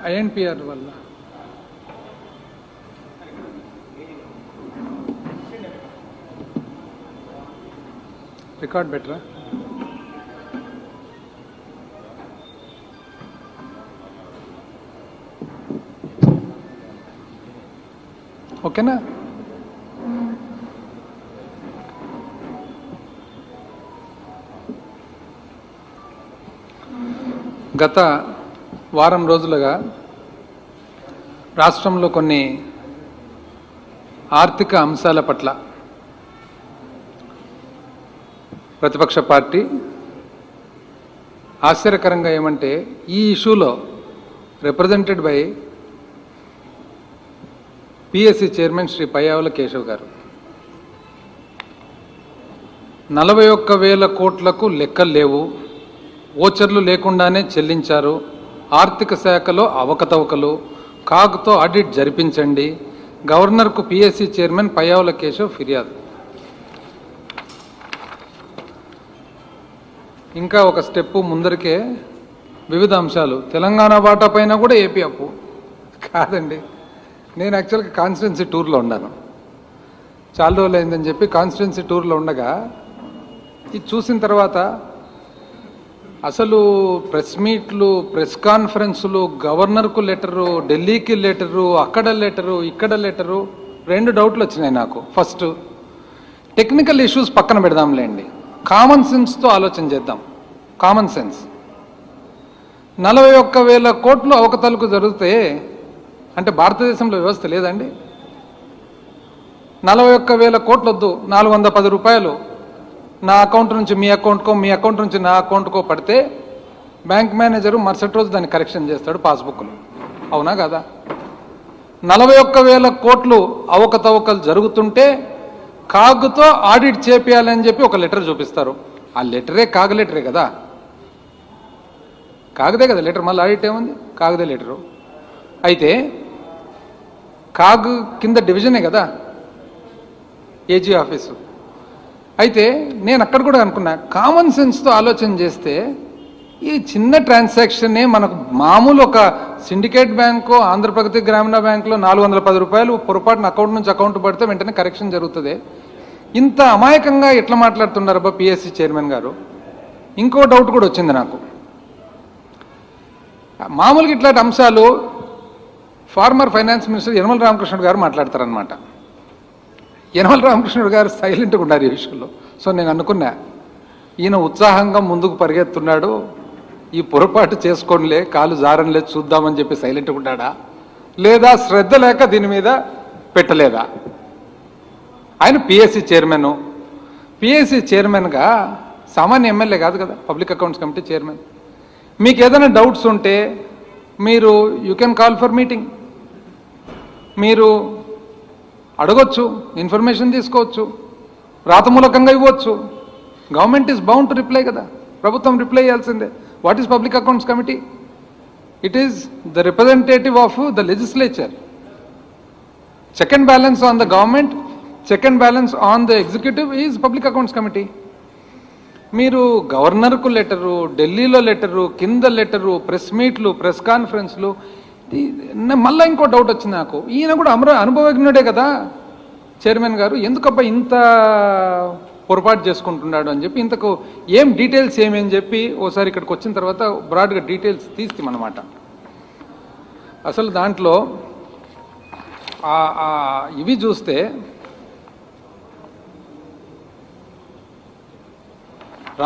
INPR వల్ల record బెటరా? ఓకేనా? గత వారం రోజులుగా రాష్ట్రంలో కొన్ని ఆర్థిక అంశాల పట్ల ప్రతిపక్ష పార్టీ ఆశ్చర్యకరంగా ఏమంటే ఈ ఇష్యూలో represented by PSC chairman Shri Payyavula Keshav గారు 41,000 కోట్లకు లెక్కలు లేవు, ఓచర్లు లేకుండానే చెల్లించారు, ఆర్థిక శాఖలో అవకతవకలు, కాగ్తో ఆడిట్ జరిపించండి, గవర్నర్కు పిఎస్సి చైర్మన్ పయ్యావుల కేశవ్ ఫిర్యాదు. ఇంకా ఒక స్టెప్ ముందరికే వివిధ అంశాలు. తెలంగాణ వాటా పైన కూడా ఏపీ అప్పు కాదండి. నేను యాక్చువల్గా కాన్స్టిట్యున్సీ టూర్లో ఉన్నాను, చాలా రోజులు అయిందని చెప్పి కాన్స్టిట్యున్సీ టూర్లో ఉండగా ఇది చూసిన తర్వాత అసలు ప్రెస్ మీట్లు, ప్రెస్ కాన్ఫరెన్సులు, గవర్నర్కు లెటరు, ఢిల్లీకి లెటరు, అక్కడ లెటరు, ఇక్కడ లెటరు, 2 డౌట్లు వచ్చినాయి నాకు. ఫస్ట్, టెక్నికల్ ఇష్యూస్ పక్కన పెడదాంలేండి, కామన్ సెన్స్తో ఆలోచన చేద్దాం. Common sense. 41,000 కోట్లు అవకతవకలు జరిగితే అంటే భారతదేశంలో వ్యవస్థ లేదండి? 41,000 కోట్లు వద్దు, 410 రూపాయలు నా అకౌంట్ నుంచి మీ అకౌంట్కో, మీ అకౌంట్ నుంచి నా అకౌంట్కో పడితే బ్యాంక్ మేనేజరు మరుసటి రోజు దాన్ని కరెక్షన్ చేస్తాడు పాస్బుక్లో. అవునా కదా? 41,000 కోట్లు అవకతవకలు జరుగుతుంటే కాగ్తో ఆడిట్ చేపియాలని చెప్పి ఒక లెటర్ చూపిస్తారు. ఆ లెటరే కాగ్ లెటరే కదా, కాగదే కదా లెటర్, మళ్ళీ ఆడిట్ ఏముంది? కాగదే లెటరు. అయితే కాగ్ కింద డివిజనే కదా ఏజీ ఆఫీసు. అయితే నేను అక్కడ కూడా అనుకున్నా, కామన్ సెన్స్తో ఆలోచన చేస్తే ఈ చిన్న ట్రాన్సాక్షనే మనకు మామూలు ఒక సిండికేట్ బ్యాంకు, ఆంధ్రప్రగతి గ్రామీణ బ్యాంకులో 410 రూపాయలు పొరపాటున అకౌంట్ నుంచి అకౌంట్ పడితే వెంటనే కరెక్షన్ జరుగుతుంది. ఇంత అమాయకంగా ఎట్లా మాట్లాడుతున్నారు అబ్బా పిఎస్సి చైర్మన్ గారు? ఇంకో డౌట్ కూడా వచ్చింది నాకు. మామూలుగా ఇట్లాంటి అంశాలు farmer finance minister Yanamala Ramakrishnudu గారు మాట్లాడతారనమాట. యనమల రామకృష్ణుడు గారు సైలెంట్గా ఉన్నారు ఈ విషయంలో. సో నేను అనుకున్నా, ఈయన ఉత్సాహంగా ముందుకు పరిగెత్తున్నాడు, ఈ పొరపాటు చేసుకోనిలే, కాలు జారనిలే, చూద్దామని చెప్పి సైలెంట్గా ఉన్నాడా, లేదా శ్రద్ధ లేక దీని మీద పెట్టలేదా? ఆయన పిఎస్సి చైర్మన్. పిఎస్సి చైర్మన్గా సామాన్య ఎమ్మెల్యే కాదు కదా, పబ్లిక్ అకౌంట్స్ కమిటీ చైర్మన్. మీకు ఏదైనా డౌట్స్ ఉంటే మీరు you can call for meeting, మీరు అడగొచ్చు, ఇన్ఫర్మేషన్ తీసుకోవచ్చు, రాతమూలకంగా ఇవ్వచ్చు. Government is bound to reply కదా, ప్రభుత్వం రిప్లై చేయాల్సిందే. What is public accounts committee? It is the representative of the legislature. Check and balance on the government, check and balance on the executive is public accounts committee. మీరు గవర్నర్కు letter, ఢిల్లీలో letter, కింద letter, press మీట్లు, press కాన్ఫరెన్స్లు. మళ్ళీ ఇంకో doubt వచ్చింది నాకు, ఈయన కూడా అనుభవజ్ఞుడే కదా చైర్మన్ గారు, ఎందుకబ్బా ఇంత పొరపాటు చేసుకుంటున్నాడు అని చెప్పి, ఇంతకు ఏం డీటెయిల్స్ ఏమని చెప్పి ఓసారి ఇక్కడికి వచ్చిన తర్వాత బ్రాడ్గా డీటెయిల్స్ తీస్తామన్నమాట. అసలు దాంట్లో ఇవి చూస్తే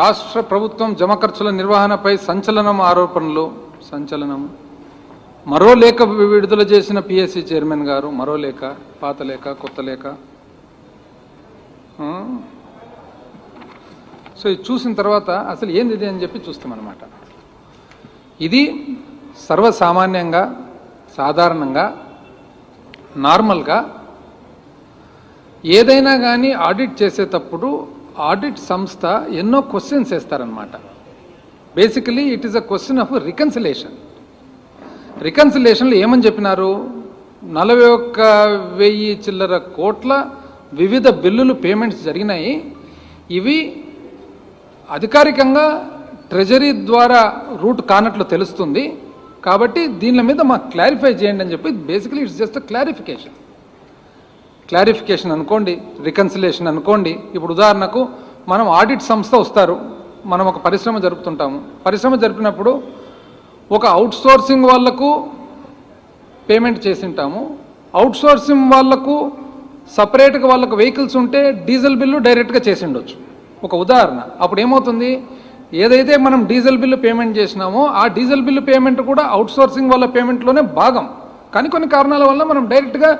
రాష్ట్ర ప్రభుత్వం జమ ఖర్చుల నిర్వహణపై సంచలనం ఆరోపణలు. మరో లేఖ విడుదల చేసిన పిఎస్సి చైర్మన్ గారు. మరో లేఖ, పాత లేఖ, కొత్త లేఖ. సో ఇది చూసిన తర్వాత అసలు ఏంది ఇది అని చెప్పి చూస్తామన్నమాట. ఇది సర్వసామాన్యంగా, సాధారణంగా, నార్మల్గా ఏదైనా కానీ ఆడిట్ చేసేటప్పుడు ఆడిట్ సంస్థ ఎన్నో క్వశ్చన్స్ వేస్తారనమాట. Basically it is a question of reconciliation. రికన్సిలేషన్లో ఏమని చెప్పినారు? 41,000 చిల్లర కోట్ల వివిధ బిల్లులు పేమెంట్స్ జరిగినాయి. ఇవి అధికారికంగా ట్రెజరీ ద్వారా రూట్ కానట్లు తెలుస్తుంది, కాబట్టి దీని మీద మాకు క్లారిఫై చేయండి అని చెప్పి బేసికలీ ఇట్స్ జస్ట్ క్లారిఫికేషన్ అనుకోండి, రికన్సిలేషన్ అనుకోండి. ఇప్పుడు ఉదాహరణకు మనం ఆడిట్ సంస్థ వస్తారు, మనం ఒక పరిశ్రమ జరుపుతుంటాము. పరిశ్రమ జరిపినప్పుడు ఒక అవుట్ సోర్సింగ్ వాళ్లకు పేమెంట్ చేసింటాము. అవుట్ సోర్సింగ్ వాళ్లకు సపరేట్గా వాళ్ళకు వెహికల్స్ ఉంటే డీజిల్ బిల్లు డైరెక్ట్గా చేసి ఉండొచ్చు. ఒక ఉదాహరణ. అప్పుడు ఏమవుతుంది, ఏదైతే మనం డీజిల్ బిల్లు పేమెంట్ చేసినామో ఆ డీజిల్ బిల్లు పేమెంట్ కూడా అవుట్ సోర్సింగ్ వాళ్ళ పేమెంట్లోనే భాగం, కానీ కొన్ని కారణాల వల్ల మనం డైరెక్ట్గా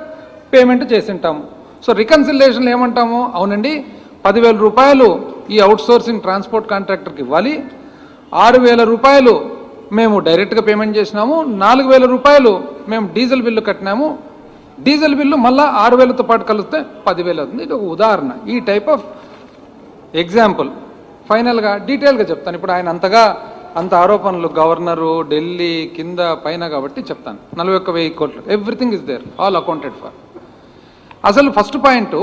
పేమెంట్ చేసింటాము. సో రికన్సిలేషన్లు ఏమంటాము, అవునండి 10,000 రూపాయలు ఈ అవుట్ సోర్సింగ్ ట్రాన్స్పోర్ట్ కాంట్రాక్టర్కి ఇవ్వాలి, 6,000 రూపాయలు మేము డైరెక్ట్గా పేమెంట్ చేసినాము, 4,000 రూపాయలు మేము డీజిల్ బిల్లు కట్టినాము, డీజిల్ బిల్లు మళ్ళీ 6,000తో పాటు కలిస్తే 10,000 అవుతుంది. ఇది ఒక ఉదాహరణ. ఈ టైప్ ఆఫ్ ఎగ్జాంపుల్. ఫైనల్గా డీటెయిల్గా చెప్తాను. ఇప్పుడు ఆయన అంత ఆరోపణలు గవర్నరు, ఢిల్లీ, కింద పైన కాబట్టి చెప్తాను. 41,000 కోట్లు, everything is there, all accounted for. అసలు ఫస్ట్ పాయింట్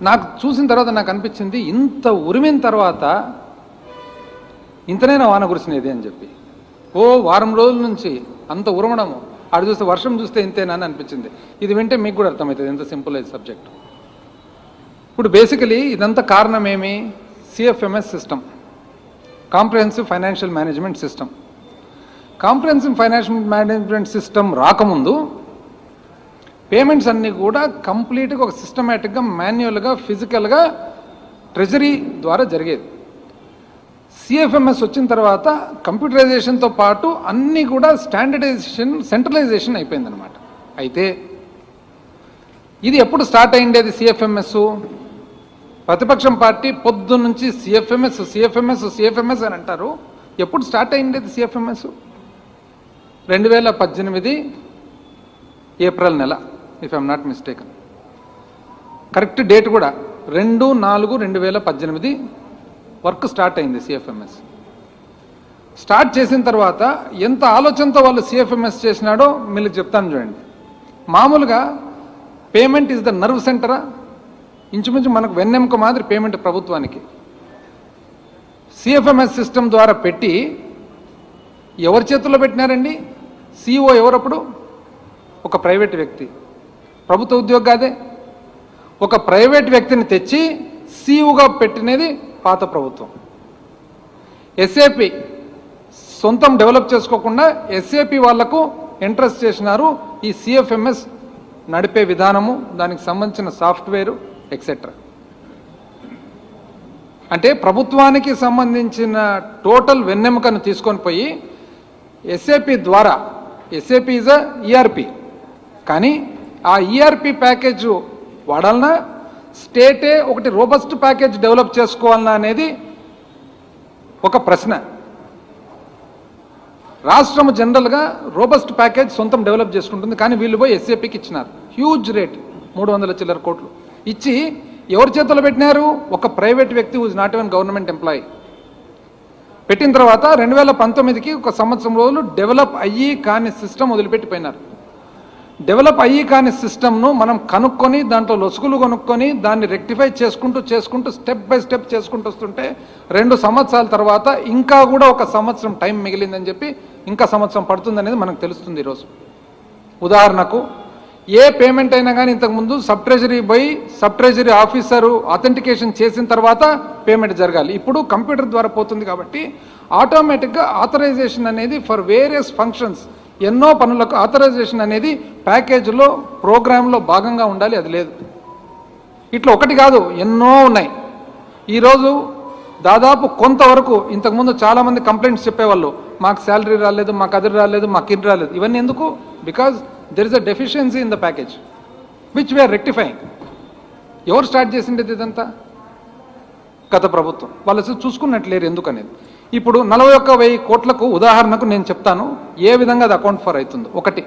నాకు చూసిన తర్వాత నాకు అనిపించింది, ఇంత ఉరిమిన తర్వాత ఇంతనైనా వాన కురిసినది అని చెప్పి. వారం రోజుల నుంచి అంత ఉరమడము, ఆడు చూస్తే వర్షం చూస్తే ఇంతేనా అని అనిపించింది. ఇది వింటే మీకు కూడా అర్థమవుతుంది ఎంత సింపుల్ అయితే సబ్జెక్ట్. ఇప్పుడు బేసికలీ ఇదంతా కారణమేమి, CFMS system, comprehensive financial management system. Comprehensive financial management system రాకముందు పేమెంట్స్ అన్నీ కూడా కంప్లీట్గా ఒక సిస్టమేటిక్గా, మాన్యువల్గా, ఫిజికల్గా ట్రెజరీ ద్వారా జరిగేది. సిఎఫ్ఎంఎస్ వచ్చిన తర్వాత కంప్యూటరైజేషన్తో పాటు అన్నీ కూడా స్టాండర్డైజేషన్, సెంట్రలైజేషన్ అయిపోయిందనమాట. అయితే ఇది ఎప్పుడు స్టార్ట్ అయ్యిండేది సిఎఫ్ఎంఎస్? ప్రతిపక్షం పార్టీ పొద్దు నుంచి సిఎఫ్ఎంఎస్ అని అంటారు. ఎప్పుడు స్టార్ట్ అయ్యిండేది సిఎఫ్ఎంఎస్? 2018 ఏప్రిల్ నెల, if I'm not mistaken. Correct date కూడా 2/4/2018 వర్క్ స్టార్ట్ అయింది సిఎఫ్ఎంఎస్. స్టార్ట్ చేసిన తర్వాత ఎంత ఆలోచనతో వాళ్ళు సిఎఫ్ఎంఎస్ చేసినాడో మీకు చెప్తాను చూడండి. మామూలుగా పేమెంట్ ఈజ్ ద నర్వ్ సెంటరా, ఇంచుమించు మనకు వెన్నెముక మాదిరి పేమెంట్ ప్రభుత్వానికి. సిఎఫ్ఎంఎస్ సిస్టమ్ ద్వారా పెట్టి ఎవరి చేతుల్లో పెట్టినారండి? సిఇఓ ఎవరప్పుడు? ఒక ప్రైవేట్ వ్యక్తి, ప్రభుత్వ ఉద్యోగి కాదే. ఒక ప్రైవేట్ వ్యక్తిని తెచ్చి సిఇఓగా పెట్టినది పాత ప్రభుత్వం. ఎస్ఏపి సొంతం డెవలప్ చేసుకోకుండా ఎస్ఏపి వాళ్లకు ఇంట్రెస్ట్ చేసినారు ఈ సిఎఫ్ఎంఎస్ నడిపే విధానము, దానికి సంబంధించిన సాఫ్ట్వేరు ఎక్సెట్రా. అంటే ప్రభుత్వానికి సంబంధించిన టోటల్ వెన్నెముకను తీసుకొని పోయి ఎస్ఏపి ద్వారా, ఎస్ఏపి ఈజ్ అ ఈఆర్పి, కానీ ఆ ఈఆర్పి ప్యాకేజ్ వాడాలన్నా, స్టేటే ఒకటి రోబస్ట్ ప్యాకేజ్ డెవలప్ చేసుకోవాలన్నా అనేది ఒక ప్రశ్న. రాష్ట్రం జనరల్గా రోబస్ట్ ప్యాకేజ్ సొంతం డెవలప్ చేసుకుంటుంది, కానీ వీళ్ళు పోయి ఎస్ఏపికి ఇచ్చినారు హ్యూజ్ రేట్, 300 చిల్లర కోట్లు ఇచ్చి ఎవరి చేతుల్లో పెట్టినారు? ఒక ప్రైవేట్ వ్యక్తి who's not even government employee. పెట్టిన తర్వాత 2019కి ఒక సంవత్సరం రోజులు డెవలప్ అయ్యి కాని సిస్టమ్ వదిలిపెట్టిపోయినారు. డెవలప్ అయ్యి కాని సిస్టమ్ను మనం కనుక్కొని దాంట్లో లొసుగులు కొనుక్కొని దాన్ని రెక్టిఫై చేసుకుంటూ స్టెప్ బై స్టెప్ చేసుకుంటూ వస్తుంటే 2 సంవత్సరాల తర్వాత ఇంకా కూడా ఒక సంవత్సరం టైం మిగిలిందని చెప్పి ఇంకా సంవత్సరం పడుతుందనేది మనకు తెలుస్తుంది ఈరోజు. ఉదాహరణకు ఏ పేమెంట్ అయినా కానీ ఇంతకుముందు సబ్ ట్రెజరీ పోయి సబ్ ట్రెజరీ ఆఫీసరు అథెంటికేషన్ చేసిన తర్వాత పేమెంట్ జరగాలి. ఇప్పుడు కంప్యూటర్ ద్వారా పోతుంది కాబట్టి ఆటోమేటిక్గా ఆథరైజేషన్ అనేది ఫర్ వేరియస్ ఫంక్షన్స్, ఎన్నో పనులకు ఆథరైజేషన్ అనేది ప్యాకేజీలో, ప్రోగ్రాంలో భాగంగా ఉండాలి. అది లేదు. ఇట్లా ఒకటి కాదు, ఎన్నో ఉన్నాయి. ఈరోజు దాదాపు కొంతవరకు ఇంతకుముందు చాలామంది కంప్లైంట్స్ చెప్పేవాళ్ళు, మాకు శాలరీ రాలేదు, మాకు అది రాలేదు, మాకు ఇది రాలేదు. ఇవన్నీ ఎందుకు? Because there is a deficiency in the package which we're rectifying. ఎవరు స్టార్ట్ చేసిండేది ఇదంతా? గత ప్రభుత్వం. వాళ్ళు అసలు చూసుకున్నట్లేరు ఎందుకనేది. ఇప్పుడు 41,000 కోట్లకు ఉదాహరణకు నేను చెప్తాను ఏ విధంగా అది అకౌంట్ ఫర్ అవుతుందో. ఒకటి,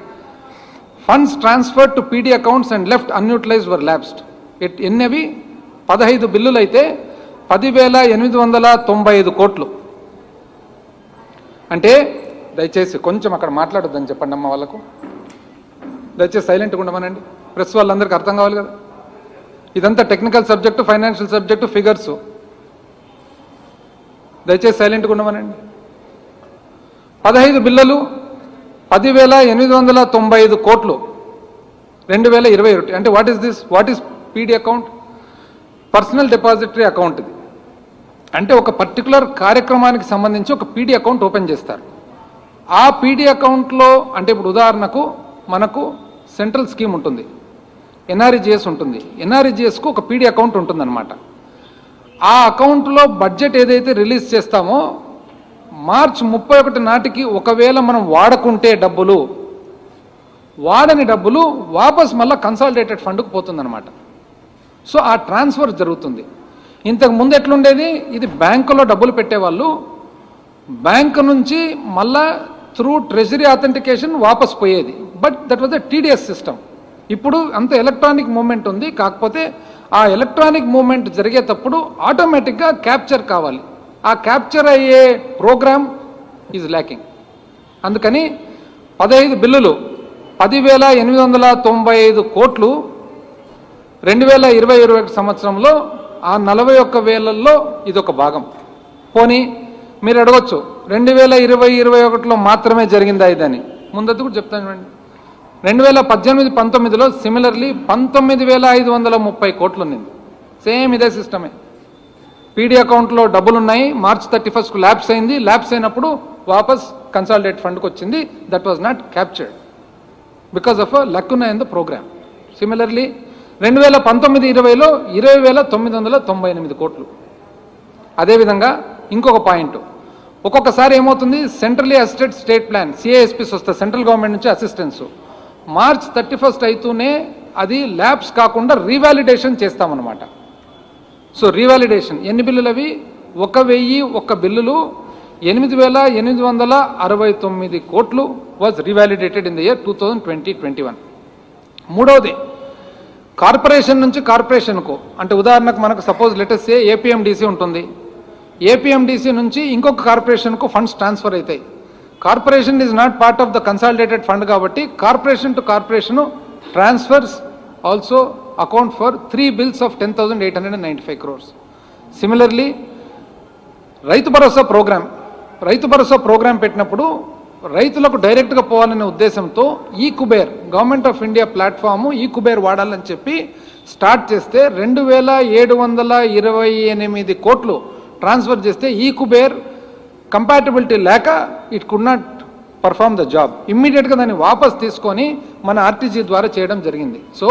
funds transfer to PD accounts and left unutilized were lapsed. ఎన్నవి? 15 బిల్లులు అయితే 10,895 కోట్లు. అంటే దయచేసి కొంచెం అక్కడ మాట్లాడొద్దని చెప్పండి అమ్మ వాళ్ళకు. దయచేసి సైలెంట్గా ఉండమనండి, ప్రెస్ వాళ్ళందరికీ అర్థం కావాలి కదా. ఇదంతా technical subject, financial subject, figures. దయచేసి సైలెంట్గా ఉండమనండి. 15 బిల్లులు 10,895 కోట్లు 2021. అంటే what is this? What is PD account? Personal depository account. ఇది అంటే ఒక పర్టికులర్ కార్యక్రమానికి సంబంధించి ఒక పీడీ అకౌంట్ ఓపెన్ చేస్తారు. ఆ పీడీ అకౌంట్లో అంటే ఇప్పుడు ఉదాహరణకు మనకు సెంట్రల్ స్కీమ్ ఉంటుంది, ఎన్ఆర్ఈజిఎస్ ఉంటుంది. ఎన్ఆర్ఈజిఎస్కు ఒక పీడీ అకౌంట్ ఉంటుందన్నమాట. ఆ అకౌంట్లో బడ్జెట్ ఏదైతే రిలీజ్ చేస్తామో మార్చి 31 నాటికి ఒకవేళ మనం వాడకుంటే వాడని డబ్బులు వాపస్ మళ్ళీ కన్సాలిడేటెడ్ ఫండ్కు పోతుందన్నమాట. సో ఆ ట్రాన్స్ఫర్ జరుగుతుంది. ఇంతకు ముందు ఎట్లుండేది? ఇది బ్యాంకులో డబ్బులు పెట్టేవాళ్ళు, బ్యాంకు నుంచి మళ్ళా త్రూ ట్రెజరీ అథెంటికేషన్ వాపస్ పోయేది. But that was the TDS system. ఇప్పుడు అంత ఎలక్ట్రానిక్ మూవ్మెంట్ ఉంది. కాకపోతే ఆ ఎలక్ట్రానిక్ మూవ్మెంట్ జరిగేటప్పుడు ఆటోమేటిక్గా క్యాప్చర్ కావాలి. ఆ క్యాప్చర్ అయ్యే ప్రోగ్రామ్ ఈజ్ ల్యాకింగ్. అందుకని 15 బిల్లులు 10,895 కోట్లు 2020-21 సంవత్సరంలో ఆ 41,000లో ఇదొక భాగం. పోనీ మీరు అడగొచ్చు 2020-21లో మాత్రమే జరిగిందా ఇదని? ముందది కూడా చెప్తాను చూడండి. 2018-19లో సిమిలర్లీ 19,530 కోట్లు ఉన్నింది. సేమ్ ఇదే సిస్టమే. పీడీ అకౌంట్లో డబ్బులున్నాయి, మార్చ్ 31కు ల్యాప్స్ అయింది. ల్యాప్స్ అయినప్పుడు వాపస్ కన్సాలిడేట్ ఫండ్కి వచ్చింది. That was not captured because of a lacuna in the program. Similarly 2019-20లో 20,998 కోట్లు. అదేవిధంగా ఇంకొక పాయింట్, ఒక్కొక్కసారి ఏమవుతుంది, centrally assisted state plan CASPs వస్తాయి సెంట్రల్ గవర్నమెంట్ నుంచి అసిస్టెన్స్. మార్చ్ 31 అయితేనే అది ల్యాబ్స్ కాకుండా రీవాలిడేషన్ చేస్తామన్నమాట. సో రీవాలిడేషన్ ఎన్ని బిల్లులు అవి? 1,001 బిల్లులు 8,869 కోట్లు was revalidated in the year 2020-21. మూడవది కార్పొరేషన్ నుంచి కార్పొరేషన్కు. అంటే ఉదాహరణకు మనకు సపోజ్ లెటెస్ సే ఏపీఎండిసి ఉంటుంది. ఏపీఎండిసి నుంచి ఇంకొక కార్పొరేషన్కు ఫండ్స్ ట్రాన్స్ఫర్ అవుతాయి. Corporation is not part of the consolidated fund కాబట్టి corporation to corporation transfers also account for 3 bills of 10,895 crores. Similarly Rythu Bharosa program పెట్టినప్పుడు రైతులకు డైరెక్ట్గా పోవాలనే ఉద్దేశంతో e Kuber government of India platform e Kuber వాడాలని చెప్పి స్టార్ట్ చేస్తే 2,728 కోట్లు ట్రాన్స్ఫర్ చేస్తే ఈ కుబేర్ కంపాటబిలిటీ లేక it could not perform the job. ఇమ్మీడియట్గా దాన్ని వాపస్ తీసుకొని మన ఆర్టీజీ ద్వారా చేయడం జరిగింది. సో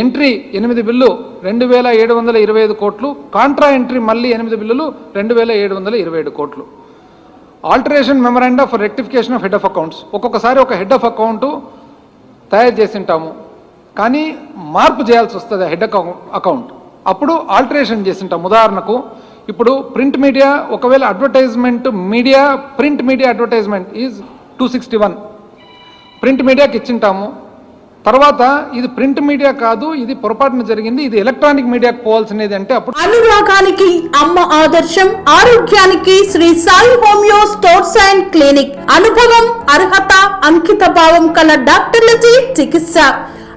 ఎంట్రీ 8 బిల్లు 2,725 కోట్లు, కాంట్రా ఎంట్రీ మళ్ళీ 8 బిల్లులు 2,727 కోట్లు. Alteration memoranda for rectification of head of accounts. ఒక్కొక్కసారి ఒక హెడ్ ఆఫ్ అకౌంట్ తయారు చేసి ఉంటాము, కానీ మార్పు చేయాల్సి వస్తుంది హెడ్ అకౌంట్. అప్పుడు ఆల్టరేషన్ చేసి ఉంటాం. ఉదాహరణకు ఇప్పుడు ప్రింట్ మీడియా, ఒకవేళ advertisement media, print media advertisement is 261 print మీడియాకి ఇచ్చింటాము. తర్వాత ఇది ప్రింట్ మీడియా కాదు, ఇది పొరపాటున జరిగింది, ఇది ఎలక్ట్రానిక్ మీడియాకి పోవాల్సినది అంటే అప్పుడు అనురాగానికి అమ్మ ఆదర్శం, ఆరోగ్యానికి Shri Sai homeo stores and clinic. అనుభవం, అర్హత, అంకిత భావం కల డాక్టర్లచే చికిత్స.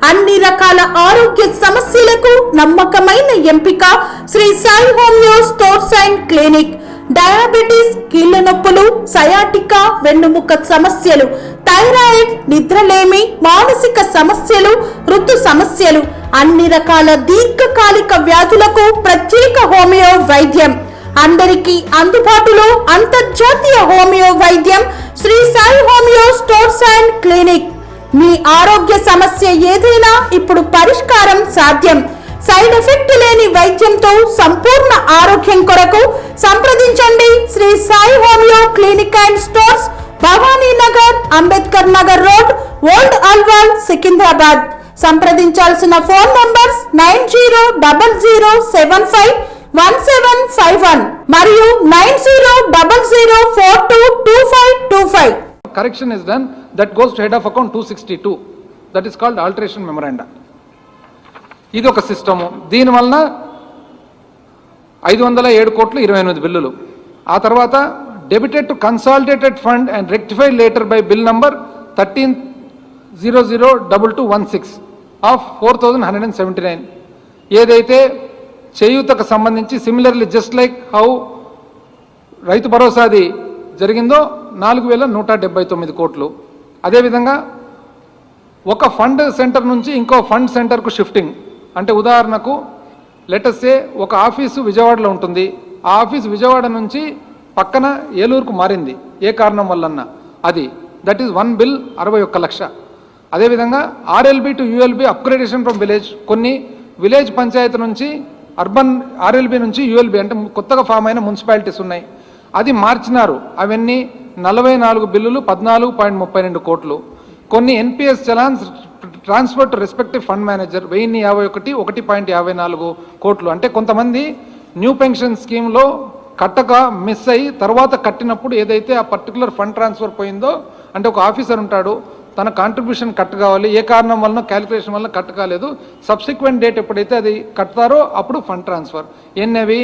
అన్ని రకాల ఆరోగ్య సమస్యలకు నమ్మకమైన ఎంపిక Shri Sai homeo stores and clinic. Diabetes, కీళ్ల నొప్పులు, సయాటికా, వెన్నుముక్క సమస్యలు, థైరాయిడ్, నిద్రలేమి, మానసిక సమస్యలు, ఋతు సమస్యలు, అన్ని రకాల దీర్ఘకాలిక వ్యాధులకు ప్రత్యేక హోమియో వైద్యం. అందరికీ అందుబాటులో అంతర్జాతీయ హోమియో వైద్యం Shri Sai homeo stores and clinic. మీ ఆరోగ్య సమస్య ఏదైనా ఇప్పుడు పరిష్కారం సాధ్యం. సైడ్ ఎఫెక్ట్ లేని వైద్యంతో సంపూర్ణ ఆరోగ్యం కొరకు సంప్రదించండి Shri Sai homeo clinic and stores, Bhavani Nagar, Ambedkar Nagar road, old Alwal, Secunderabad. సంప్రదించాల్సిన ఫోన్ నంబర్స్ 9000751751 మరియు 9000422525. correction is done, that goes to head of account 262. That is called alteration memoranda. ఇది ఒక సిస్టము. దీనివల్ల 507 కోట్లు 28 బిల్లులు. ఆ తర్వాత debited to consolidated fund and rectified later by bill number 13002216 of 4179. ఏదైతే చేయూతకు సంబంధించి సిమిలర్లీ జస్ట్ లైక్ హౌ రైతు భరోసాది జరిగిందో 4,179 కోట్లు. అదేవిధంగా ఒక ఫండ్ సెంటర్ నుంచి ఇంకో ఫండ్ సెంటర్కు షిఫ్టింగ్, అంటే ఉదాహరణకు లెటర్సే ఒక ఆఫీసు విజయవాడలో ఉంటుంది, ఆ ఆఫీసు విజయవాడ నుంచి పక్కన ఏలూరుకు మారింది ఏ కారణం వల్లన్నా, అది దట్ ఈస్ 1 బిల్ 61 లక్ష. అదేవిధంగా RLB to ULB upgradation from village, కొన్ని విలేజ్ పంచాయతీ నుంచి అర్బన్ ఆర్ఎల్బి నుంచి యూఎల్బి అంటే కొత్తగా ఫామ్ అయిన మున్సిపాలిటీస్ ఉన్నాయి, అది మార్చినారు. అవన్నీ 44 బిల్లులు 14.32 కోట్లు. కొన్ని NPS challans transfer to respective fund manager 1051 1.54 కోట్లు. అంటే కొంతమంది న్యూ పెన్షన్ స్కీమ్లో కట్టక మిస్ అయ్యి తర్వాత కట్టినప్పుడు ఏదైతే ఆ పర్టికులర్ ఫండ్ ట్రాన్స్ఫర్ పోయిందో, అంటే ఒక ఆఫీసర్ ఉంటాడు, తన కాంట్రిబ్యూషన్ కట్ కావాలి, ఏ కారణం వలన క్యాలిక్యులేషన్ వలన కట్ కాలేదు, సబ్సిక్వెంట్ డేట్ ఎప్పుడైతే అది కట్టారో అప్పుడు ఫండ్ ట్రాన్స్ఫర్. ఎన్నవి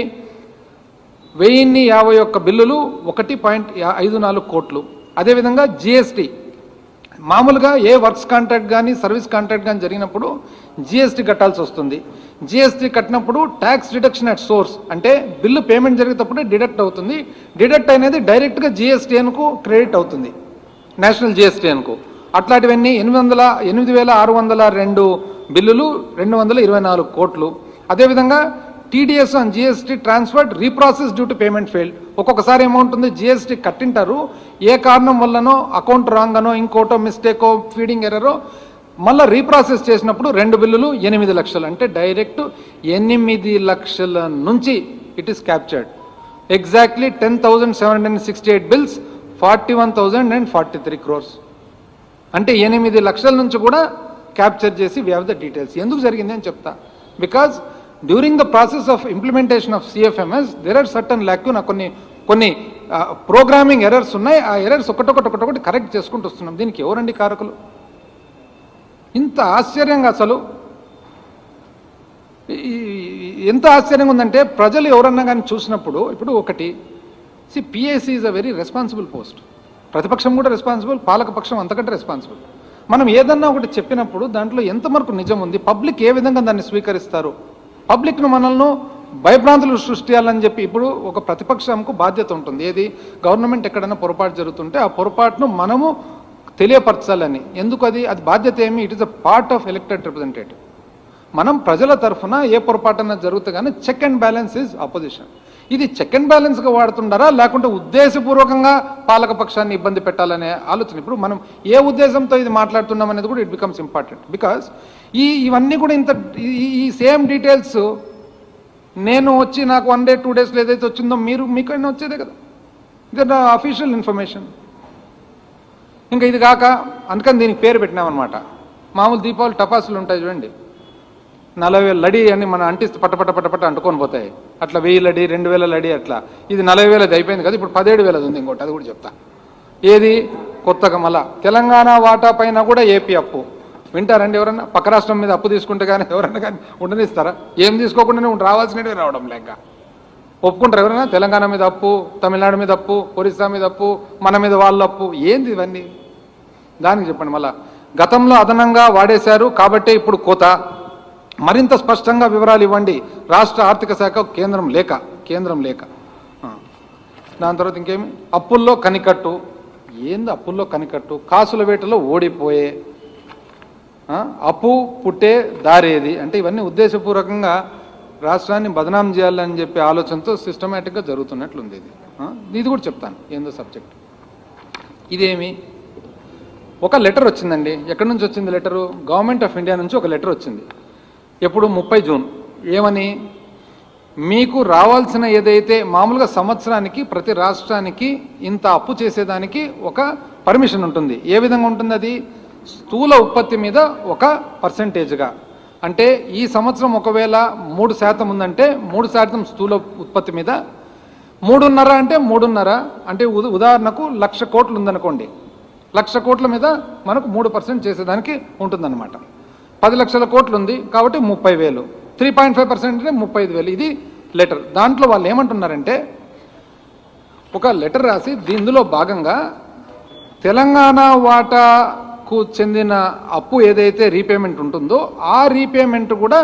1051 బిల్లులు 1.54 కోట్లు. అదేవిధంగా జిఎస్టీ, మామూలుగా ఏ వర్క్స్ కాంట్రాక్ట్ కానీ సర్వీస్ కాంట్రాక్ట్ కానీ జరిగినప్పుడు జిఎస్టీ కట్టాల్సి వస్తుంది. జిఎస్టీ కట్టినప్పుడు ట్యాక్స్ డిడక్షన్ అట్ సోర్స్, అంటే బిల్లు పేమెంట్ జరిగేటప్పుడే డిడక్ట్ అవుతుంది. డిడక్ట్ అనేది డైరెక్ట్గా జిఎస్టీఎన్కు క్రెడిట్ అవుతుంది, నేషనల్ జిఎస్టీఎన్కు. అట్లాంటివన్నీ 8,602 బిల్లులు 224 కోట్లు. అదేవిధంగా TDS on GST transferred reprocess due to payment failed. ఒక్కొక్కసారి ఏమవుతుంది, జిఎస్టీ కట్టింటారు, ఏ కారణం వల్లనో అకౌంట్ రాంగ్ అనో ఇంకోటో మిస్టేకో ఫీడింగ్ ఎర్రరో మళ్ళీ రీప్రాసెస్ చేసినప్పుడు 2 బిల్లులు 8 లక్షలు, అంటే డైరెక్ట్ 8 లక్షల నుంచి it is captured. Exactly 10,768 bills 41,043 crores, అంటే 8 లక్షల నుంచి కూడా క్యాప్చర్ చేసి వీ హ్యావ్ ద డీటెయిల్స్. ఎందుకు జరిగింది అని చెప్తా. Because during the process of implementation of CFMS there are certain lacuna, కొన్ని ప్రోగ్రామింగ్ ఎర్రర్స్ ఉన్నాయి. ఆ ఎర్రర్స్ ఒకటొకటి కరెక్ట్ చేసుకుంటూ వస్తున్నాం. దీనికి ఎవరండి కారకులు? ఇంత ఆశ్చర్యంగా, అసలు ఎంత ఆశ్చర్యంగా ఉందంటే ప్రజలు ఎవరన్నా కానీ చూసినప్పుడు, ఇప్పుడు ఒకటి PAC is a very responsible post. ప్రతిపక్షం కూడా రెస్పాన్సిబుల్, పాలకపక్షం అంతకంటే రెస్పాన్సిబుల్. మనం ఏదన్నా ఒకటి చెప్పినప్పుడు దాంట్లో ఎంతవరకు నిజం ఉంది, పబ్లిక్ ఏ విధంగా దాన్ని స్వీకరిస్తారు, పబ్లిక్ను మనల్ని భయభ్రాంతులు సృష్టించాలని చెప్పి ఇప్పుడు ఒక ప్రతిపక్షంకు బాధ్యత ఉంటుంది. ఏది, గవర్నమెంట్ ఎక్కడైనా పొరపాటు జరుగుతుంటే ఆ పొరపాటును మనము తెలియపరచాలని. ఎందుకు అది బాధ్యత ఏమి, it is a part of elected representative. మనం ప్రజల తరఫున ఏ పొరపాటున జరుగుతా కానీ check and balance is opposition. ఇది చెక్ అండ్ బ్యాలెన్స్గా వాడుతుండారా లేకుంటే ఉద్దేశపూర్వకంగా పాలకపక్షాన్ని ఇబ్బంది పెట్టాలనే ఆలోచన. ఇప్పుడు మనం ఏ ఉద్దేశంతో ఇది మాట్లాడుతున్నాం అనేది కూడా ఇట్ బికమ్స్ ఇంపార్టెంట్. బికాస్ ఇవన్నీ కూడా ఈ సేమ్ డీటెయిల్స్ నేను వచ్చి నాకు 1 day 2 days ఏదైతే వచ్చిందో మీకైనా వచ్చేదే కదా, ఇది అఫీషియల్ ఇన్ఫర్మేషన్. ఇంకా ఇది కాక అందుకని దీనికి పేరు పెట్టినామన్నమాట. మామూలు దీపావళి టపాసులు ఉంటాయి చూడండి, 40,000 లడి అని మనం అంటిస్తే పట్ట అంటుకొని పోతాయి. అట్లా 1000 లడి 2,000 లడి అట్లా. ఇది 40,000 అది అయిపోయింది కదా, ఇప్పుడు 17,000 ఉంది ఇంకోటి, అది కూడా చెప్తా. ఏది కొత్తగా మళ్ళా తెలంగాణ వాటా పైన కూడా ఏపీ అప్పు. వింటారండి ఎవరన్నా? పక్క రాష్ట్రం మీద అప్పు తీసుకుంటే కానీ ఎవరన్నా కానీ ఉండనిస్తారా? ఏం తీసుకోకుండానే రావాల్సినవి రావడం లేక ఒప్పుకుంటారు ఎవరైనా? తెలంగాణ మీద అప్పు, తమిళనాడు మీద అప్పు, ఒరిస్సా మీద అప్పు, మన మీద వాళ్ళ అప్పు, ఏంది ఇవన్నీ? దానికి చెప్పండి. మళ్ళా గతంలో అదనంగా వాడేశారు కాబట్టే ఇప్పుడు కోత. మరింత స్పష్టంగా వివరాలు ఇవ్వండి. రాష్ట్ర ఆర్థిక శాఖ కేంద్రం లేక. దాని తర్వాత ఇంకేమి, అప్పుల్లో కనికట్టు. ఏంది అప్పుల్లో కనికట్టు? కాసుల వేటలో ఓడిపోయే, అప్పు పుట్టే దారేది అంటే ఇవన్నీ ఉద్దేశపూర్వకంగా రాష్ట్రాన్ని బదనాం చేయాలని చెప్పి ఆలోచనతో సిస్టమేటిక్గా జరుగుతున్నట్లుంది. ఇది కూడా చెప్తాను ఏందో సబ్జెక్ట్. ఇదేమి, ఒక లెటర్ వచ్చిందండి. ఎక్కడి నుంచి వచ్చింది లెటరు? గవర్నమెంట్ ఆఫ్ ఇండియా నుంచి ఒక లెటర్ వచ్చింది. ఎప్పుడు? 30 జూన్. ఏమని? మీకు రావాల్సిన ఏదైతే మామూలుగా సంవత్సరానికి ప్రతి రాష్ట్రానికి ఇంత అప్పు చేసేదానికి ఒక పర్మిషన్ ఉంటుంది. ఏ విధంగా ఉంటుంది అది? స్థూల ఉత్పత్తి మీద ఒక పర్సంటేజ్గా. అంటే ఈ సంవత్సరం ఒకవేళ 3% ఉందంటే 3% స్థూల ఉత్పత్తి మీద, 3.5 అంటే 3.5 అంటే ఉదాహరణకు 1,00,000 కోట్లు ఉందనుకోండి, 1,00,000 కోట్ల మీద మనకు 3% చేసేదానికి ఉంటుందన్నమాట. 10 లక్షల కోట్లు ఉంది కాబట్టి 30,000, 3.5% అంటే 35,000. ఇది లెటర్. దాంట్లో వాళ్ళు ఏమంటున్నారంటే ఒక లెటర్ రాసి ఇందులో భాగంగా తెలంగాణ వాటాకు చెందిన అప్పు ఏదైతే రీపేమెంట్ ఉంటుందో ఆ రీపేమెంట్ కూడా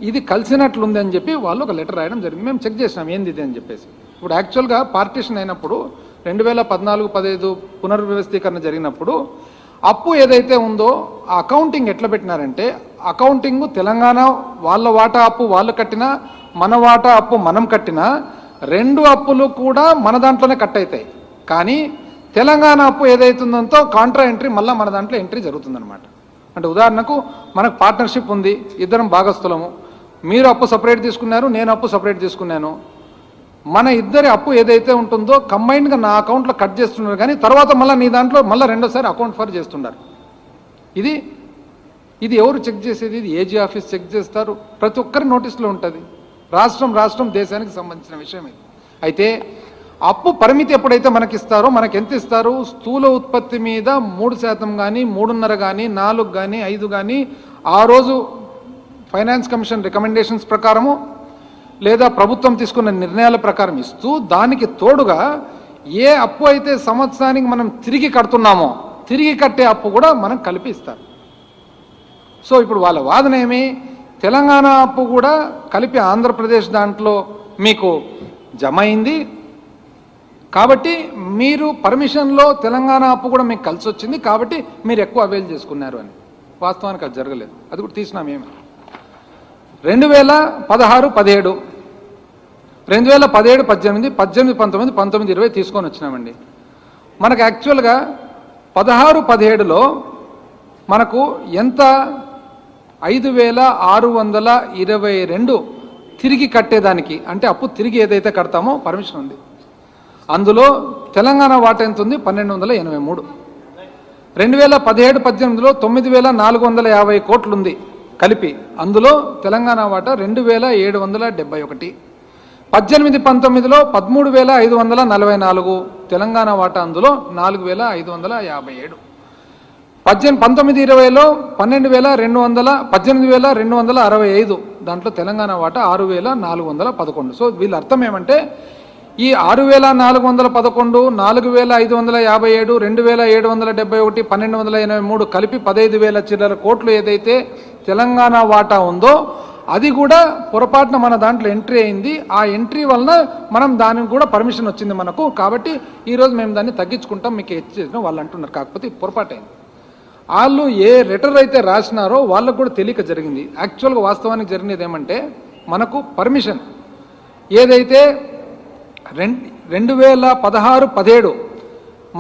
ఇది కలిసినట్లుంది అని చెప్పి వాళ్ళు ఒక లెటర్ రాయడం జరిగింది. మేము చెక్ చేసినాం ఏంది ఇది అని చెప్పేసి. ఇప్పుడు యాక్చువల్గా పార్టీషన్ అయినప్పుడు 2014-15 పునర్వ్యవస్థీకరణ జరిగినప్పుడు అప్పు ఏదైతే ఉందో ఆ అకౌంటింగ్ ఎట్లా పెట్టినారంటే, అకౌంటింగ్ తెలంగాణ వాళ్ళ వాటా అప్పు వాళ్ళు కట్టినా, మన వాటా అప్పు మనం కట్టినా, రెండు అప్పులు కూడా మన దాంట్లోనే కట్ అవుతాయి. కానీ తెలంగాణ అప్పు ఏదైతుందో కాంట్రా ఎంట్రీ మళ్ళీ మన దాంట్లో ఎంట్రీ జరుగుతుందన్నమాట. అంటే ఉదాహరణకు మనకు పార్ట్నర్షిప్ ఉంది, ఇద్దరం భాగస్థులము, మీరు అప్పు సపరేట్ తీసుకున్నారు, నేను అప్పు సపరేట్ తీసుకున్నాను. మన ఇద్దరి అప్పు ఏదైతే ఉంటుందో కంబైన్డ్గా నా అకౌంట్లో కట్ చేస్తున్నారు, కానీ తర్వాత మళ్ళీ నీ దాంట్లో మళ్ళీ రెండోసారి అకౌంట్ ఫర్ చేస్తున్నారు. ఇది ఎవరు చెక్ చేసేది? ఇది ఏజీ ఆఫీస్ చెక్ చేస్తారు. ప్రతి ఒక్కరి నోటీసులో ఉంటుంది. రాష్ట్రం దేశానికి సంబంధించిన విషయం ఇది. అయితే అప్పు పరిమితి ఎప్పుడైతే మనకి ఇస్తారో, మనకి ఎంత ఇస్తారు? స్థూల ఉత్పత్తి మీద 3% కానీ, 3.5 కానీ, 4 కానీ, 5 కానీ ఆ రోజు ఫైనాన్స్ కమిషన్ రికమెండేషన్స్ ప్రకారము లేదా ప్రభుత్వం తీసుకున్న నిర్ణయాల ప్రకారం ఇస్తూ, దానికి తోడుగా ఏ అప్పు అయితే సంవత్సరానికి మనం తిరిగి కడుతున్నామో తిరిగి కట్టే అప్పు కూడా మనం కలిపి ఇస్తారు. సో ఇప్పుడు వాళ్ళ వాదన ఏమి? తెలంగాణ అప్పు కూడా కలిపి ఆంధ్రప్రదేశ్ దాంట్లో మీకు జమ అయింది కాబట్టి మీరు పర్మిషన్లో తెలంగాణ అప్పు కూడా మీకు కలిసి వచ్చింది కాబట్టి మీరు ఎక్కువ అవైల్ చేసుకున్నారు అని. వాస్తవానికి అది జరగలేదు. అది కూడా తీసినాం. ఏమి 2016-17, 2017-18, 18-19, 19-20 తీసుకొని వచ్చినామండి. మనకు యాక్చువల్గా 16-17లో మనకు ఎంత? 5,622 తిరిగి కట్టేదానికి, అంటే అప్పు తిరిగి ఏదైతే కడతామో పర్మిషన్ ఉంది. అందులో తెలంగాణ వాటా ఎంత ఉంది? 1,283. 2017-18లో 9,450 కోట్లు ఉంది కలిపి. అందులో తెలంగాణ వాటా 2,771. 18-19లో 13,544 తెలంగాణ వాటా, అందులో 4,557. 19-20లో 18,265 దాంట్లో తెలంగాణ వాటా 6,411. సో వీళ్ళ అర్థం ఏమంటే ఈ 6,411, 4,557, 2,771, 1,283 కలిపి 15,000 చిల్లర కోట్లు ఏదైతే తెలంగాణ వాటా ఉందో అది కూడా పొరపాటున మన దాంట్లో ఎంట్రీ అయింది. ఆ ఎంట్రీ వలన మనం దానికి కూడా పర్మిషన్ వచ్చింది మనకు. కాబట్టి ఈరోజు మేము దాన్ని తగ్గించుకుంటాం, మీకు చేసినాం వాళ్ళు అంటున్నారు. కాకపోతే పొరపాటు అయింది. వాళ్ళు ఏ లెటర్ అయితే రాసినారో వాళ్ళకు కూడా తెలియక జరిగింది. యాక్చువల్గా వాస్తవానికి జరిగినది ఏమంటే, మనకు పర్మిషన్ ఏదైతే 2016-17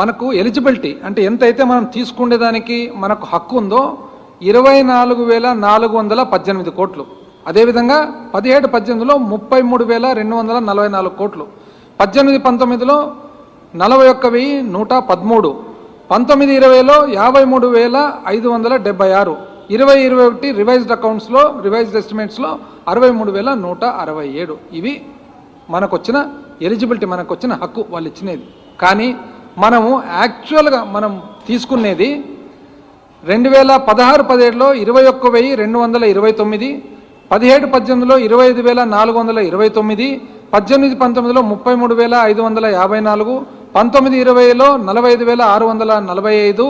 మనకు ఎలిజిబిలిటీ అంటే ఎంతైతే మనం తీసుకునేదానికి మనకు హక్కు ఉందో 24,418 కోట్లు. అదేవిధంగా 17-18లో 33,244 కోట్లు. 18-19లో 41,113. 19-20లో 53,576. 20-21 రివైజ్డ్ అకౌంట్స్లో, రివైజ్డ్ ఎస్టిమేట్స్లో 63,167. ఇవి మనకు వచ్చిన ఎలిజిబిలిటీ, మనకు వచ్చిన హక్కు వాళ్ళు ఇచ్చినది. కానీ మనము యాక్చువల్గా మనం తీసుకునేది 2016-17లో 21,229, 17-18లో 25,429, 18-19లో 33,554, 19-20లో 45,645,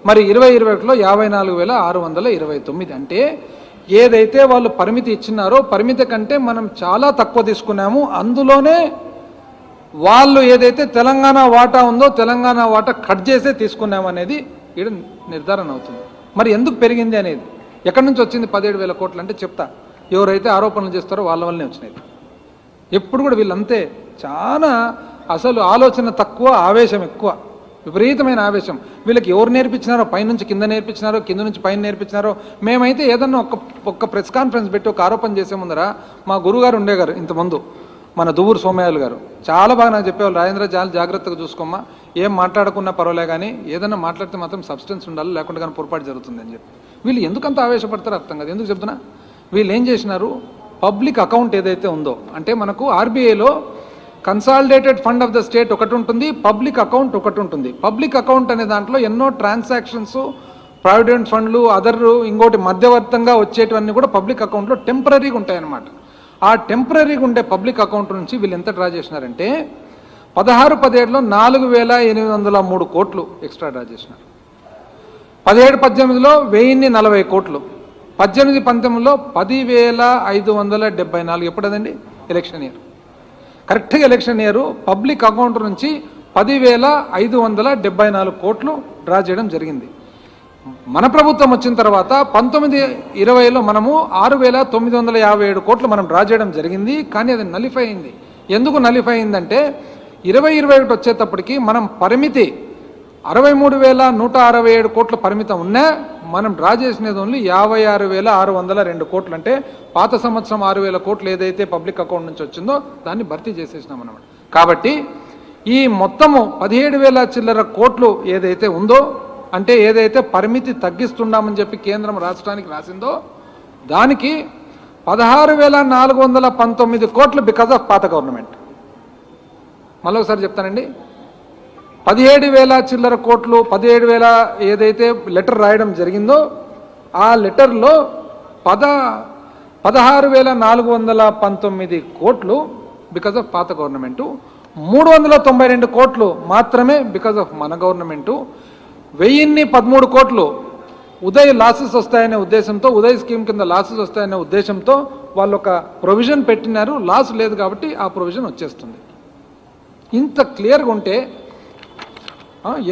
మరి 20-21లో 54,629. అంటే ఏదైతే వాళ్ళు పరిమితి ఇచ్చినారో పరిమితి కంటే మనం చాలా తక్కువ తీసుకున్నాము. అందులోనే వాళ్ళు ఏదైతే తెలంగాణ వాటా ఉందో తెలంగాణ వాటా కట్ చేసే తీసుకున్నాము అనేది ఇక్కడ నిర్ధారణ అవుతుంది. మరి ఎందుకు పెరిగింది అనేది, ఎక్కడి నుంచి వచ్చింది 17,000 కోట్లు అంటే చెప్తా. ఎవరైతే ఆరోపణలు చేస్తారో వాళ్ళ వల్లనే వచ్చినాయి. ఎప్పుడు కూడా వీళ్ళంతే, చాలా అసలు ఆలోచన తక్కువ, ఆవేశం ఎక్కువ, విపరీతమైన ఆవేశం. వీళ్ళకి ఎవరు నేర్పించినారో, పైనుంచి కింద నేర్పించినారో, కింద నుంచి పైన నేర్పించినారో. మేమైతే ఏదన్నా ఒక్క ప్రెస్ కాన్ఫరెన్స్ పెట్టి ఒక ఆరోపణ చేసే ముందర మా గురుగారు ఉండేగారు ఇంతకుముందు, మన దువ్వూరు సోమయాలు గారు చాలా బాగా నాకు చెప్పేవాళ్ళు, రాజేంద్ర చాలా జాగ్రత్తగా చూసుకోమ్మా, ఏం మాట్లాడకున్నా పర్వాలే కానీ ఏదన్నా మాట్లాడితే మాత్రం సబ్స్టెన్స్ ఉండాలి, లేకుండా కానీ పొరపాటు జరుగుతుంది అని చెప్పి. వీళ్ళు ఎందుకంత ఆవేశపడతారో అర్థం కాదు. ఎందుకు చెప్తున్నా, వీళ్ళు ఏం చేసినారు, పబ్లిక్ అకౌంట్ ఏదైతే ఉందో, అంటే మనకు ఆర్బీఐలో consolidated fund of the state ఒకటి ఉంటుంది, పబ్లిక్ అకౌంట్ ఒకటి ఉంటుంది. పబ్లిక్ అకౌంట్ అనే దాంట్లో ఎన్నో ట్రాన్సాక్షన్స్, ప్రావిడెంట్ ఫండ్లు, అదర్ ఇంకోటి మధ్యవర్తంగా వచ్చేటివన్నీ కూడా పబ్లిక్ అకౌంట్లో టెంపరీగా ఉంటాయన్నమాట. ఆ టెంపరీగా ఉండే పబ్లిక్ అకౌంట్ నుంచి వీళ్ళు ఎంత డ్రా చేసినారంటే 16-17లో 4,803 కోట్లు ఎక్స్ట్రా డ్రా చేసినారు. 17-18లో 1,040 కోట్లు. 18-19లో 10,574. ఎప్పుడదండి? ఎలక్షన్ ఇయర్, కరెక్ట్గా ఎలక్షన్ ఇయర్. పబ్లిక్ అకౌంట్ నుంచి 10,574 కోట్లు డ్రా చేయడం జరిగింది. మన ప్రభుత్వం వచ్చిన తర్వాత 19-20లో మనము 6,957 కోట్లు మనం డ్రా చేయడం జరిగింది. కానీ అది నలిఫై అయింది. ఎందుకు నలిఫై అయిందంటే 2021 వచ్చేటప్పటికి మనం పరిమితి 63,167 కోట్ల పరిమితం ఉన్నా మనం డ్రా చేసినది ఓన్లీ 56,602 కోట్లు. అంటే పాత సంవత్సరం 6,000 కోట్లు ఏదైతే పబ్లిక్ అకౌంట్ నుంచి వచ్చిందో దాన్ని భర్తీ చేసేసినాం అన్నమాట. కాబట్టి ఈ మొత్తము 17,000 చిల్లర కోట్లు ఏదైతే ఉందో, అంటే ఏదైతే పరిమితి తగ్గిస్తున్నామని చెప్పి కేంద్రం రాష్ట్రానికి రాసిందో దానికి 16,419 కోట్లు బికాజ్ ఆఫ్ పాత గవర్నమెంట్. మళ్ళీ ఒకసారి చెప్తానండి, 17,000 చిల్లర కోట్లు, 17,000 ఏదైతే లెటర్ రాయడం జరిగిందో ఆ లెటర్లో 16,419 కోట్లు బికాజ్ ఆఫ్ పాత గవర్నమెంటు, 392 కోట్లు మాత్రమే బికాజ్ ఆఫ్ మన గవర్నమెంటు, 1013 కోట్లు ఉదయ్ లాసెస్ వస్తాయనే ఉద్దేశంతో, ఉదయ్ స్కీమ్ కింద లాసెస్ వస్తాయనే ఉద్దేశంతో వాళ్ళు ఒక ప్రొవిజన్ పెట్టినారు. లాస్ లేదు కాబట్టి ఆ ప్రొవిజన్ వచ్చేస్తుంది. ఇంత క్లియర్గా ఉంటే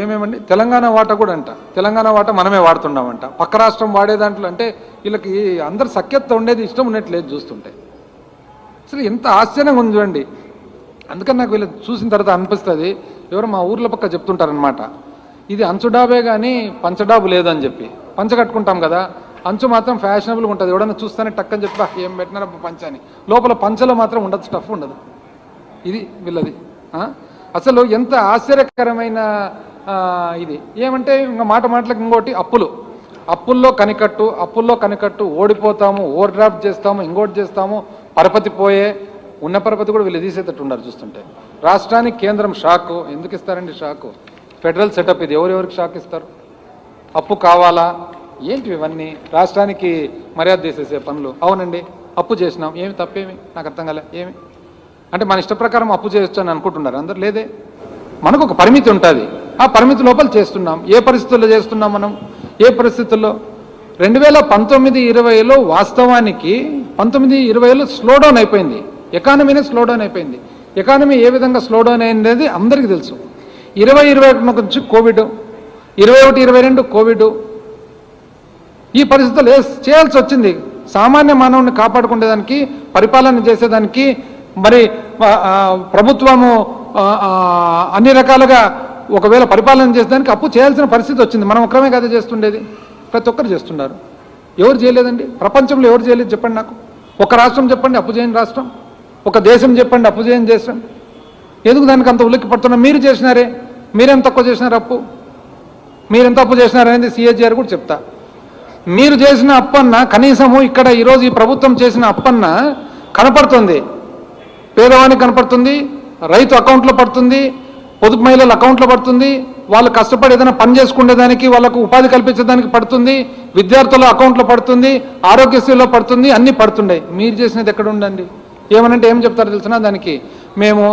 ఏమేమండి తెలంగాణ వాటా కూడా అంట, తెలంగాణ వాటా మనమే వాడుతున్నామంట, పక్క రాష్ట్రం వాడే దాంట్లో అంటే వీళ్ళకి అందరు సఖ్యత ఉండేది ఇష్టం ఉన్నట్లేదు చూస్తుంటే. అసలు ఎంత ఆశ్చర్యంగా ఉంది చూడండి. అందుకని నాకు వీళ్ళు చూసిన తర్వాత అనిపిస్తుంది, ఎవరు మా ఊర్ల పక్క చెప్తుంటారనమాట, ఇది అంచు డాబే కానీ పంచడాబు లేదని చెప్పి. పంచ కట్టుకుంటాం కదా, అంచు మాత్రం ఫ్యాషనబుల్గా ఉంటుంది, ఎవడన్నా చూస్తేనే టక్కని చెప్పి ఏం పెట్టినారా పంచ అని, లోపల పంచలో మాత్రం ఉండదు, స్టఫ్ ఉండదు. ఇది వీళ్ళది. అసలు ఎంత ఆశ్చర్యకరమైన ఇది. ఏమంటే ఇంకా మాటలకు ఇంకోటి అప్పుల్లో కనికట్టు, ఓడిపోతాము, ఓవర్ డ్రాఫ్ట్ చేస్తాము, ఇంకోటి చేస్తాము, పరపతి పోయే ఉన్న పరపతి కూడా వీళ్ళు తీసేటట్టు ఉన్నారు చూస్తుంటే. రాష్ట్రానికి కేంద్రం షాకు ఎందుకు ఇస్తారండి? షాకు ఫెడరల్ సెటప్ ఇది, ఎవరెవరికి షాక్ ఇస్తారు? అప్పు కావాలా ఏంటి ఇవన్నీ? రాష్ట్రానికి మర్యాద చేసేసే పనులు. అవునండి అప్పు చేసినాం, ఏమి తప్పేమి? నాకు అర్థం కాలే. ఏమి అంటే మన ఇష్ట ప్రకారం అప్పు చేయొచ్చు అని అనుకుంటున్నారు అందరు? లేదే, మనకు ఒక పరిమితి ఉంటుంది, ఆ పరిమితి లోపల చేస్తున్నాం. ఏ పరిస్థితుల్లో చేస్తున్నాం మనం? ఏ పరిస్థితుల్లో? 2019-20లో వాస్తవానికి 19-20లో స్లోడౌన్ అయిపోయింది, ఎకానమీనే స్లోడౌన్ అయిపోయింది. ఎకానమీ ఏ విధంగా స్లోడౌన్ అయింది అందరికీ తెలుసు. 20-21 నుంచి కోవిడ్, 21-22 కోవిడ్, ఈ పరిస్థితుల్లో చేయాల్సి వచ్చింది. సామాన్య మానవుని కాపాడుకునేదానికి, పరిపాలన చేసేదానికి, మరి ప్రభుత్వము అన్ని రకాలుగా ఒకవేళ పరిపాలన చేసేదానికి అప్పు చేయాల్సిన పరిస్థితి వచ్చింది. మనం ఒక్కరమే కదా చేస్తుండేది, ప్రతి ఒక్కరు చేస్తున్నారు. ఎవరు చేయలేదండి? ప్రపంచంలో ఎవరు చేయలేదు చెప్పండి నాకు. ఒక రాష్ట్రం చెప్పండి అప్పు చేయని రాష్ట్రం, ఒక దేశం చెప్పండి అప్పు చేయని దేశం. ఎందుకు దానికి అంత ఉలిక్కి పడుతున్నా? మీరు చేసినారే, మీరేం తక్కువ చేసినారు అప్పు? మీరెంత అప్పు చేసినారనేది సిఏజీఆర్ కూడా చెప్తా. మీరు చేసిన అప్పన్న కనీసము ఇక్కడ ఈరోజు ఈ ప్రభుత్వం చేసిన అప్పన్న కనపడుతుంది, పేదవానికి కనపడుతుంది, రైతు అకౌంట్లో పడుతుంది, పొదుపు మహిళల అకౌంట్లో పడుతుంది, వాళ్ళు కష్టపడి ఏదైనా పని చేసుకునేదానికి, వాళ్ళకు ఉపాధి కల్పించడానికి పడుతుంది, విద్యార్థుల అకౌంట్లో పడుతుంది, ఆరోగ్యశ్రీలో పడుతుంది, అన్నీ పడుతుండే. మీరు చేసినది ఎక్కడ ఉండండి? ఏమనంటే ఏం చెప్తారో తెలిసినా, దానికి మేము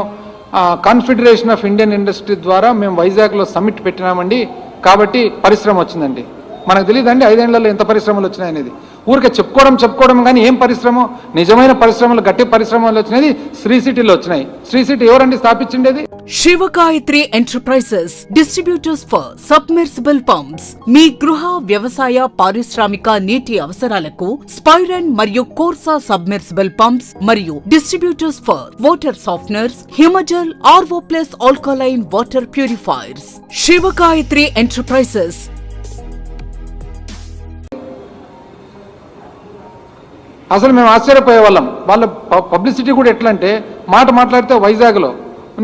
కాన్ఫెడరేషన్ ఆఫ్ ఇండియన్ ఇండస్ట్రీ ద్వారా మేము వైజాగ్లో సమ్మిట్ పెట్టినామండి, కాబట్టి పరిశ్రమ వచ్చిందండి. మనకు తెలియదండి 5 ఏళ్లలో ఎంత పరిశ్రమలు వచ్చినాయనేది. ఊరికే చెప్పుకోవడం కానీ ఏం పరిశ్రమ? నిజమైన పరిశ్రమలు, గట్టి పరిశ్రమలు వచ్చినది శ్రీ సిటీలో వచ్చినాయి. శ్రీ సిటీ ఎవరండి స్థాపించిండేది? Shivagayatri enterprises, distributors for submersible pumps. మీ గృహ, వ్యవసాయ, పారిశ్రామిక నీటి అవసరాలకు స్పైరన్ మరియు కోర్సా సబ్మెర్సిబుల్ పంప్స్ మరియు distributors for water softeners, Himajal, RO plus alkaline water purifiers. Shivagayatri enterprises. అసలు మేము ఆశ్చర్యపోయే వాళ్ళం. వాళ్ళ పబ్లిసిటీ కూడా ఎట్లా అంటే, మాట్లాడితే వైజాగ్లో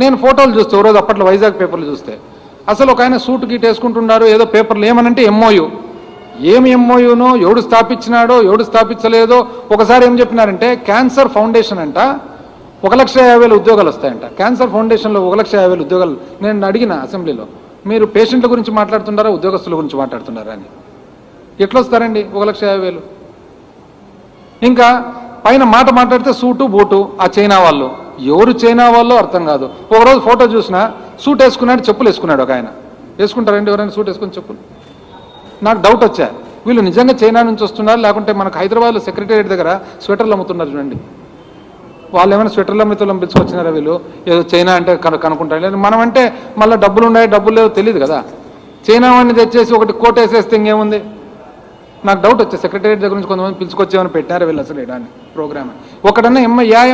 నేను ఫోటోలు చూస్తే రోజు అప్పట్లో వైజాగ్ పేపర్లు చూస్తే అసలు ఒక ఆయన సూట్ గీట్ వేసుకుంటున్నారు, ఏదో పేపర్లు ఏమనంటే ఎంఓయూ. ఏమి ఎంఓయూనో, ఎవడు స్థాపించినాడో, ఎవడు స్థాపించలేదో. ఒకసారి ఏం చెప్పినారంటే క్యాన్సర్ ఫౌండేషన్ అంట 1,50,000 ఉద్యోగాలు వస్తాయంట. క్యాన్సర్ ఫౌండేషన్లో 1,50,000 ఉద్యోగాలు. నేను అడిగిన అసెంబ్లీలో, మీరు పేషెంట్ల గురించి మాట్లాడుతున్నారా, ఉద్యోగస్తుల గురించి మాట్లాడుతున్నారా అని. ఎట్లా వస్తారండి 1,50,000? ఇంకా పైన మాట్లాడితే సూటు బూటు. ఆ చైనా వాళ్ళు, ఎవరు చైనా వాళ్ళో అర్థం కాదు. ఒకరోజు ఫోటో చూసినా సూట్ వేసుకున్నాడు, చెప్పులు వేసుకున్నాడు. ఒక ఆయన వేసుకుంటారండి ఎవరైనా సూట్ వేసుకుని చెప్పులు? నాకు డౌట్ వచ్చా, వీళ్ళు నిజంగా చైనా నుంచి వస్తున్నారు, లేకుంటే మనకు హైదరాబాద్లో సెక్రటేరియట్ దగ్గర స్వెటర్లు అమ్ముతున్నారు చూడండి, వాళ్ళు ఏమైనా స్వెటర్లు అమ్మితులు పిలుచుకొచ్చినారా వీళ్ళు? ఏదో చైనా అంటే కనుక్కుంటారు. లేదు మనం అంటే మళ్ళీ డబ్బులు ఉన్నాయి డబ్బులు లేదో తెలియదు కదా. చైనా వాడిని తెచ్చేసి ఒకటి కోట్ వేసేస్తే ఇంకేముంది? నాకు డౌట్ వచ్చేది, సెక్రటేరియట్ దగ్గర నుంచి కొంతమంది పిలుచుకొచ్చేమని పెట్టారు వీళ్ళు అసలు ఇలాంటి ప్రోగ్రామ్. ఒకటన్నా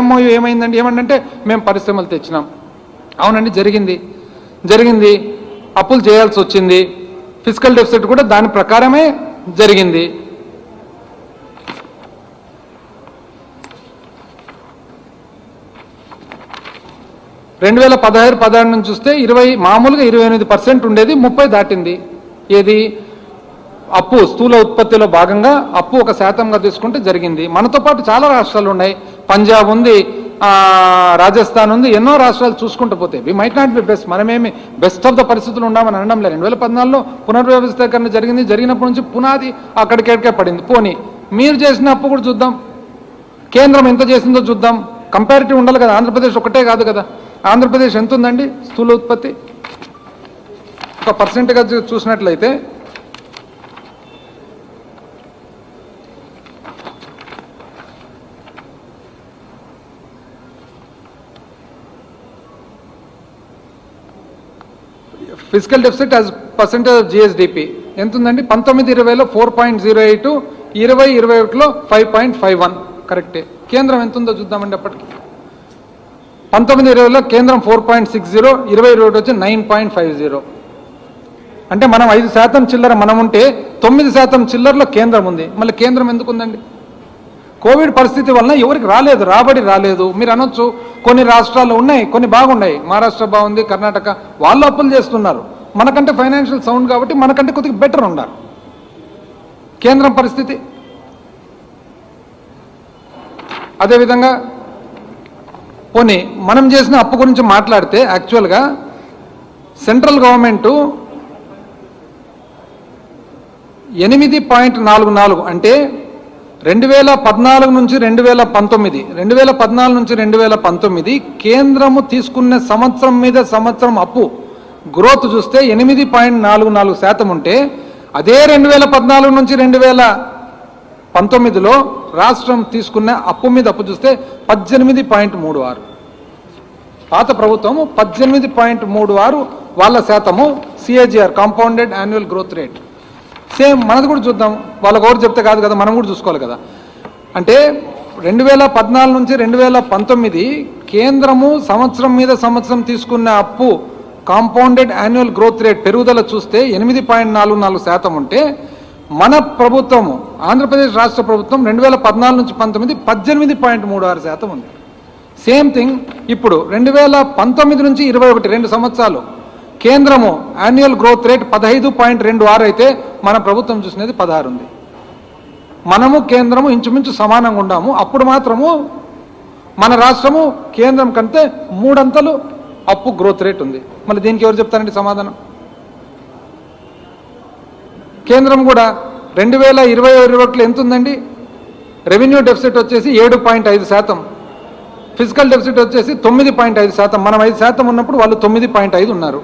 ఎంఓయూ ఏమైందండి? ఏమంటే మేము పరిశ్రమలు తెచ్చినాం. అవునండి, జరిగింది. అప్పులు చేయాల్సి వచ్చింది. ఫిజికల్ డెఫిసిట్ కూడా దాని ప్రకారమే జరిగింది. రెండు 2016 నుంచి చూస్తే మామూలుగా 28% ఉండేది, 30 దాటింది. ఏది? అప్పు స్థూల ఉత్పత్తిలో భాగంగా అప్పు 1% తీసుకుంటే జరిగింది. మనతో పాటు చాలా రాష్ట్రాలు ఉన్నాయి. పంజాబ్ ఉంది, రాజస్థాన్ ఉంది, ఎన్నో రాష్ట్రాలు చూసుకుంటూ పోతే we might not be best. మనమేమి బెస్ట్ ఆఫ్ ద పరిస్థితులు ఉన్నామని అనడం లేదు. 2014లో పునర్వ్యవస్థీకరణ జరిగినప్పటి నుంచి పునాది అక్కడికే పడింది. పోనీ మీరు చేసిన అప్పు కూడా చూద్దాం, కేంద్రం ఎంత చేసిందో చూద్దాం. కంపారిటివ్ ఉండాలి కదా, ఆంధ్రప్రదేశ్ ఒకటే కాదు కదా. ఆంధ్రప్రదేశ్ ఎంత ఉందండి స్థూల ఉత్పత్తి? ఒక పర్సెంట్గా చూసినట్లయితే physical deficit as percentage of GSDP ఎంత ఉందండి? 19-20లో 4.08, 20-21లో 5.51. కరెక్టే. కేంద్రం ఎంత ఉందో చూద్దామండి. అప్పటికి 19-20లో కేంద్రం 4.60, 20-21 వచ్చి 9.50. అంటే మనం 5% చిల్లర మనం ఉంటే 9% చిల్లరలో కేంద్రం ఉంది. మళ్ళీ కేంద్రం ఎందుకు ఉందండి? కోవిడ్ పరిస్థితి వలన ఎవరికి రాలేదు, రాబడి రాలేదు. మీరు అనొచ్చు కొన్ని రాష్ట్రాల్లో ఉన్నాయి, కొన్ని బాగున్నాయి. మహారాష్ట్ర బాగుంది, కర్ణాటక వాళ్ళు అప్పులు చేస్తున్నారు. మనకంటే ఫైనాన్షియల్ సౌండ్ కాబట్టి మనకంటే కొద్దిగా బెటర్ ఉండాలి. కేంద్రం పరిస్థితి అదేవిధంగా. పోనీ మనం చేసిన అప్పు గురించి మాట్లాడితే యాక్చువల్గా సెంట్రల్ గవర్నమెంటు 8.44 అంటే 2014 నుంచి 2019, 2014 నుంచి 2019 కేంద్రము తీసుకున్న సంవత్సరం మీద సంవత్సరం అప్పు గ్రోత్ చూస్తే 8.44% ఉంటే, అదే 2014 నుంచి 2019లో రాష్ట్రం తీసుకున్న అప్పు మీద అప్పు చూస్తే 18.36. పాత ప్రభుత్వము 18.36 వాళ్ళ శాతము CAGR, compounded annual growth rate. Same మనది కూడా చూద్దాం. వాళ్ళకి ఎవరు చెప్తే కాదు కదా, మనం కూడా చూసుకోవాలి కదా. అంటే 2014 నుంచి 2019 కేంద్రము సంవత్సరం మీద సంవత్సరం తీసుకున్న అప్పు కాంపౌండెడ్ యాన్యువల్ గ్రోత్ రేట్ పెరుగుదల చూస్తే 8.44% ఉంటే, మన ప్రభుత్వము ఆంధ్రప్రదేశ్ రాష్ట్ర ప్రభుత్వం 2014 నుంచి 19 18.36% ఉంది. సేమ్ థింగ్ ఇప్పుడు 2019 నుంచి 21 2 సంవత్సరాలు కేంద్రము యాన్యువల్ గ్రోత్ రేట్ 15.26 అయితే మన ప్రభుత్వం చూసినది 16 ఉంది. మనము కేంద్రము ఇంచుమించు సమానంగా ఉన్నాము. అప్పుడు మాత్రము మన రాష్ట్రము కేంద్రం కంటే 3 అంతలు అప్పు గ్రోత్ రేట్ ఉంది. మళ్ళీ దీనికి ఎవరు చెప్తారండి సమాధానం? కేంద్రం కూడా 2020-21లో ఎంత ఉందండి? రెవెన్యూ డెఫిసిట్ వచ్చేసి 7.5%, ఫిజికల్ డెఫిసిట్ వచ్చేసి 9.5%. మనం 5% ఉన్నప్పుడు వాళ్ళు 9.5 ఉన్నారు.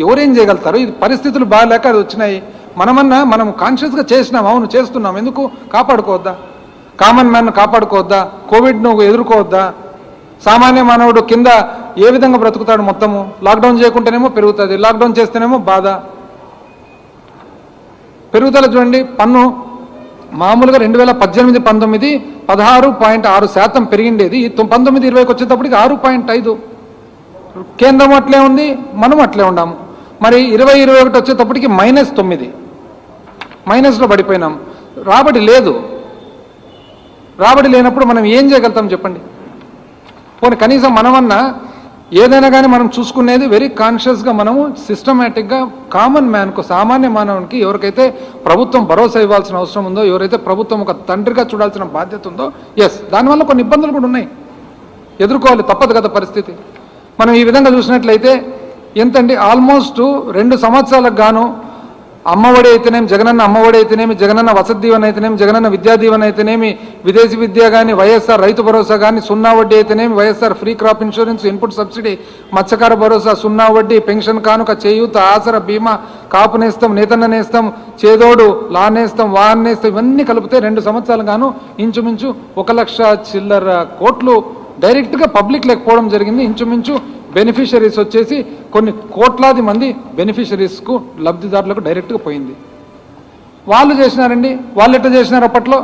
ఎవరేం చేయగలుగుతారు? ఇది పరిస్థితులు బాగాలేక అది వచ్చినాయి. మనం కాన్షియస్గా చేసినాం, అవును చేస్తున్నాం. ఎందుకు కాపాడుకోవద్దా? కామన్ మ్యాన్ కాపాడుకోవద్దా? కోవిడ్ నువ్వు ఎదుర్కోవద్దా? సామాన్య మానవుడు కింద ఏ విధంగా బ్రతుకుతాడు? మొత్తము లాక్డౌన్ చేయకుంటేనేమో పెరుగుతుంది, లాక్డౌన్ చేస్తేనేమో బాధ. పెరుగుదల చూడండి, పన్ను మామూలుగా 2018-19 16.6% పెరిగిండేది. 19-20కి వచ్చేటప్పటికి 6.5. కేంద్రం అట్లే ఉంది, మనం అట్లే ఉన్నాము. మరి 20-21 వచ్చేటప్పటికి -9, మైనస్లో పడిపోయినాం. రాబడి లేదు. రాబడి లేనప్పుడు మనం ఏం చేయగలుగుతాం చెప్పండి? పోనీ కనీసం మనమన్నా ఏదైనా కానీ మనం చూసుకునేది వెరీ కాన్షియస్గా మనము సిస్టమేటిక్గా కామన్ మ్యాన్కు, సామాన్య మానవునికి ఎవరికైతే ప్రభుత్వం భరోసా ఇవ్వాల్సిన అవసరం ఉందో, ఎవరైతే ప్రభుత్వం ఒక తండ్రిగా చూడాల్సిన బాధ్యత ఉందో, ఎస్ దానివల్ల కొన్ని ఇబ్బందులు కూడా ఉన్నాయి, ఎదుర్కోవాలి, తప్పదు కదా పరిస్థితి. మనం ఈ విధంగా చూసినట్లయితే ఎంతండి? ఆల్మోస్ట్ 2 సంవత్సరాలకు గాను అమ్మఒడి అయితేనేమి, జగనన్న అమ్మఒడి అయితేనేమి, జగనన్న వసతి దీవెన అయితేనేమి, జగనన్న విద్యా దీవెన అయితేనేమి, విదేశీ విద్య కానీ, వైఎస్ఆర్ రైతు భరోసా కానీ, 0 వడ్డీ అయితేనేమి, YSR free crop insurance, input subsidy, మత్స్యకార భరోసా, 0 వడ్డీ, పెన్షన్ కానుక, చేయూత, ఆసర, బీమా, కాపు నేస్తం, నేతన్న నేస్తం, చేదోడు, లా నేస్తం, వాహన నేస్తం, ఇవన్నీ కలిపితే 2 సంవత్సరాలు గాను ఇంచుమించు 1 లక్ష చిల్లర కోట్లు డైరెక్ట్గా పబ్లిక్ లేకపోవడం జరిగింది. ఇంచుమించు బెనిఫిషరీస్ వచ్చేసి కొన్ని కోట్లాది మంది బెనిఫిషరీస్కు లబ్ధిదారులకు డైరెక్ట్గా పోయింది. వాళ్ళు చేసినారండి. వాళ్ళు ఎట్లా చేసినారు అప్పట్లో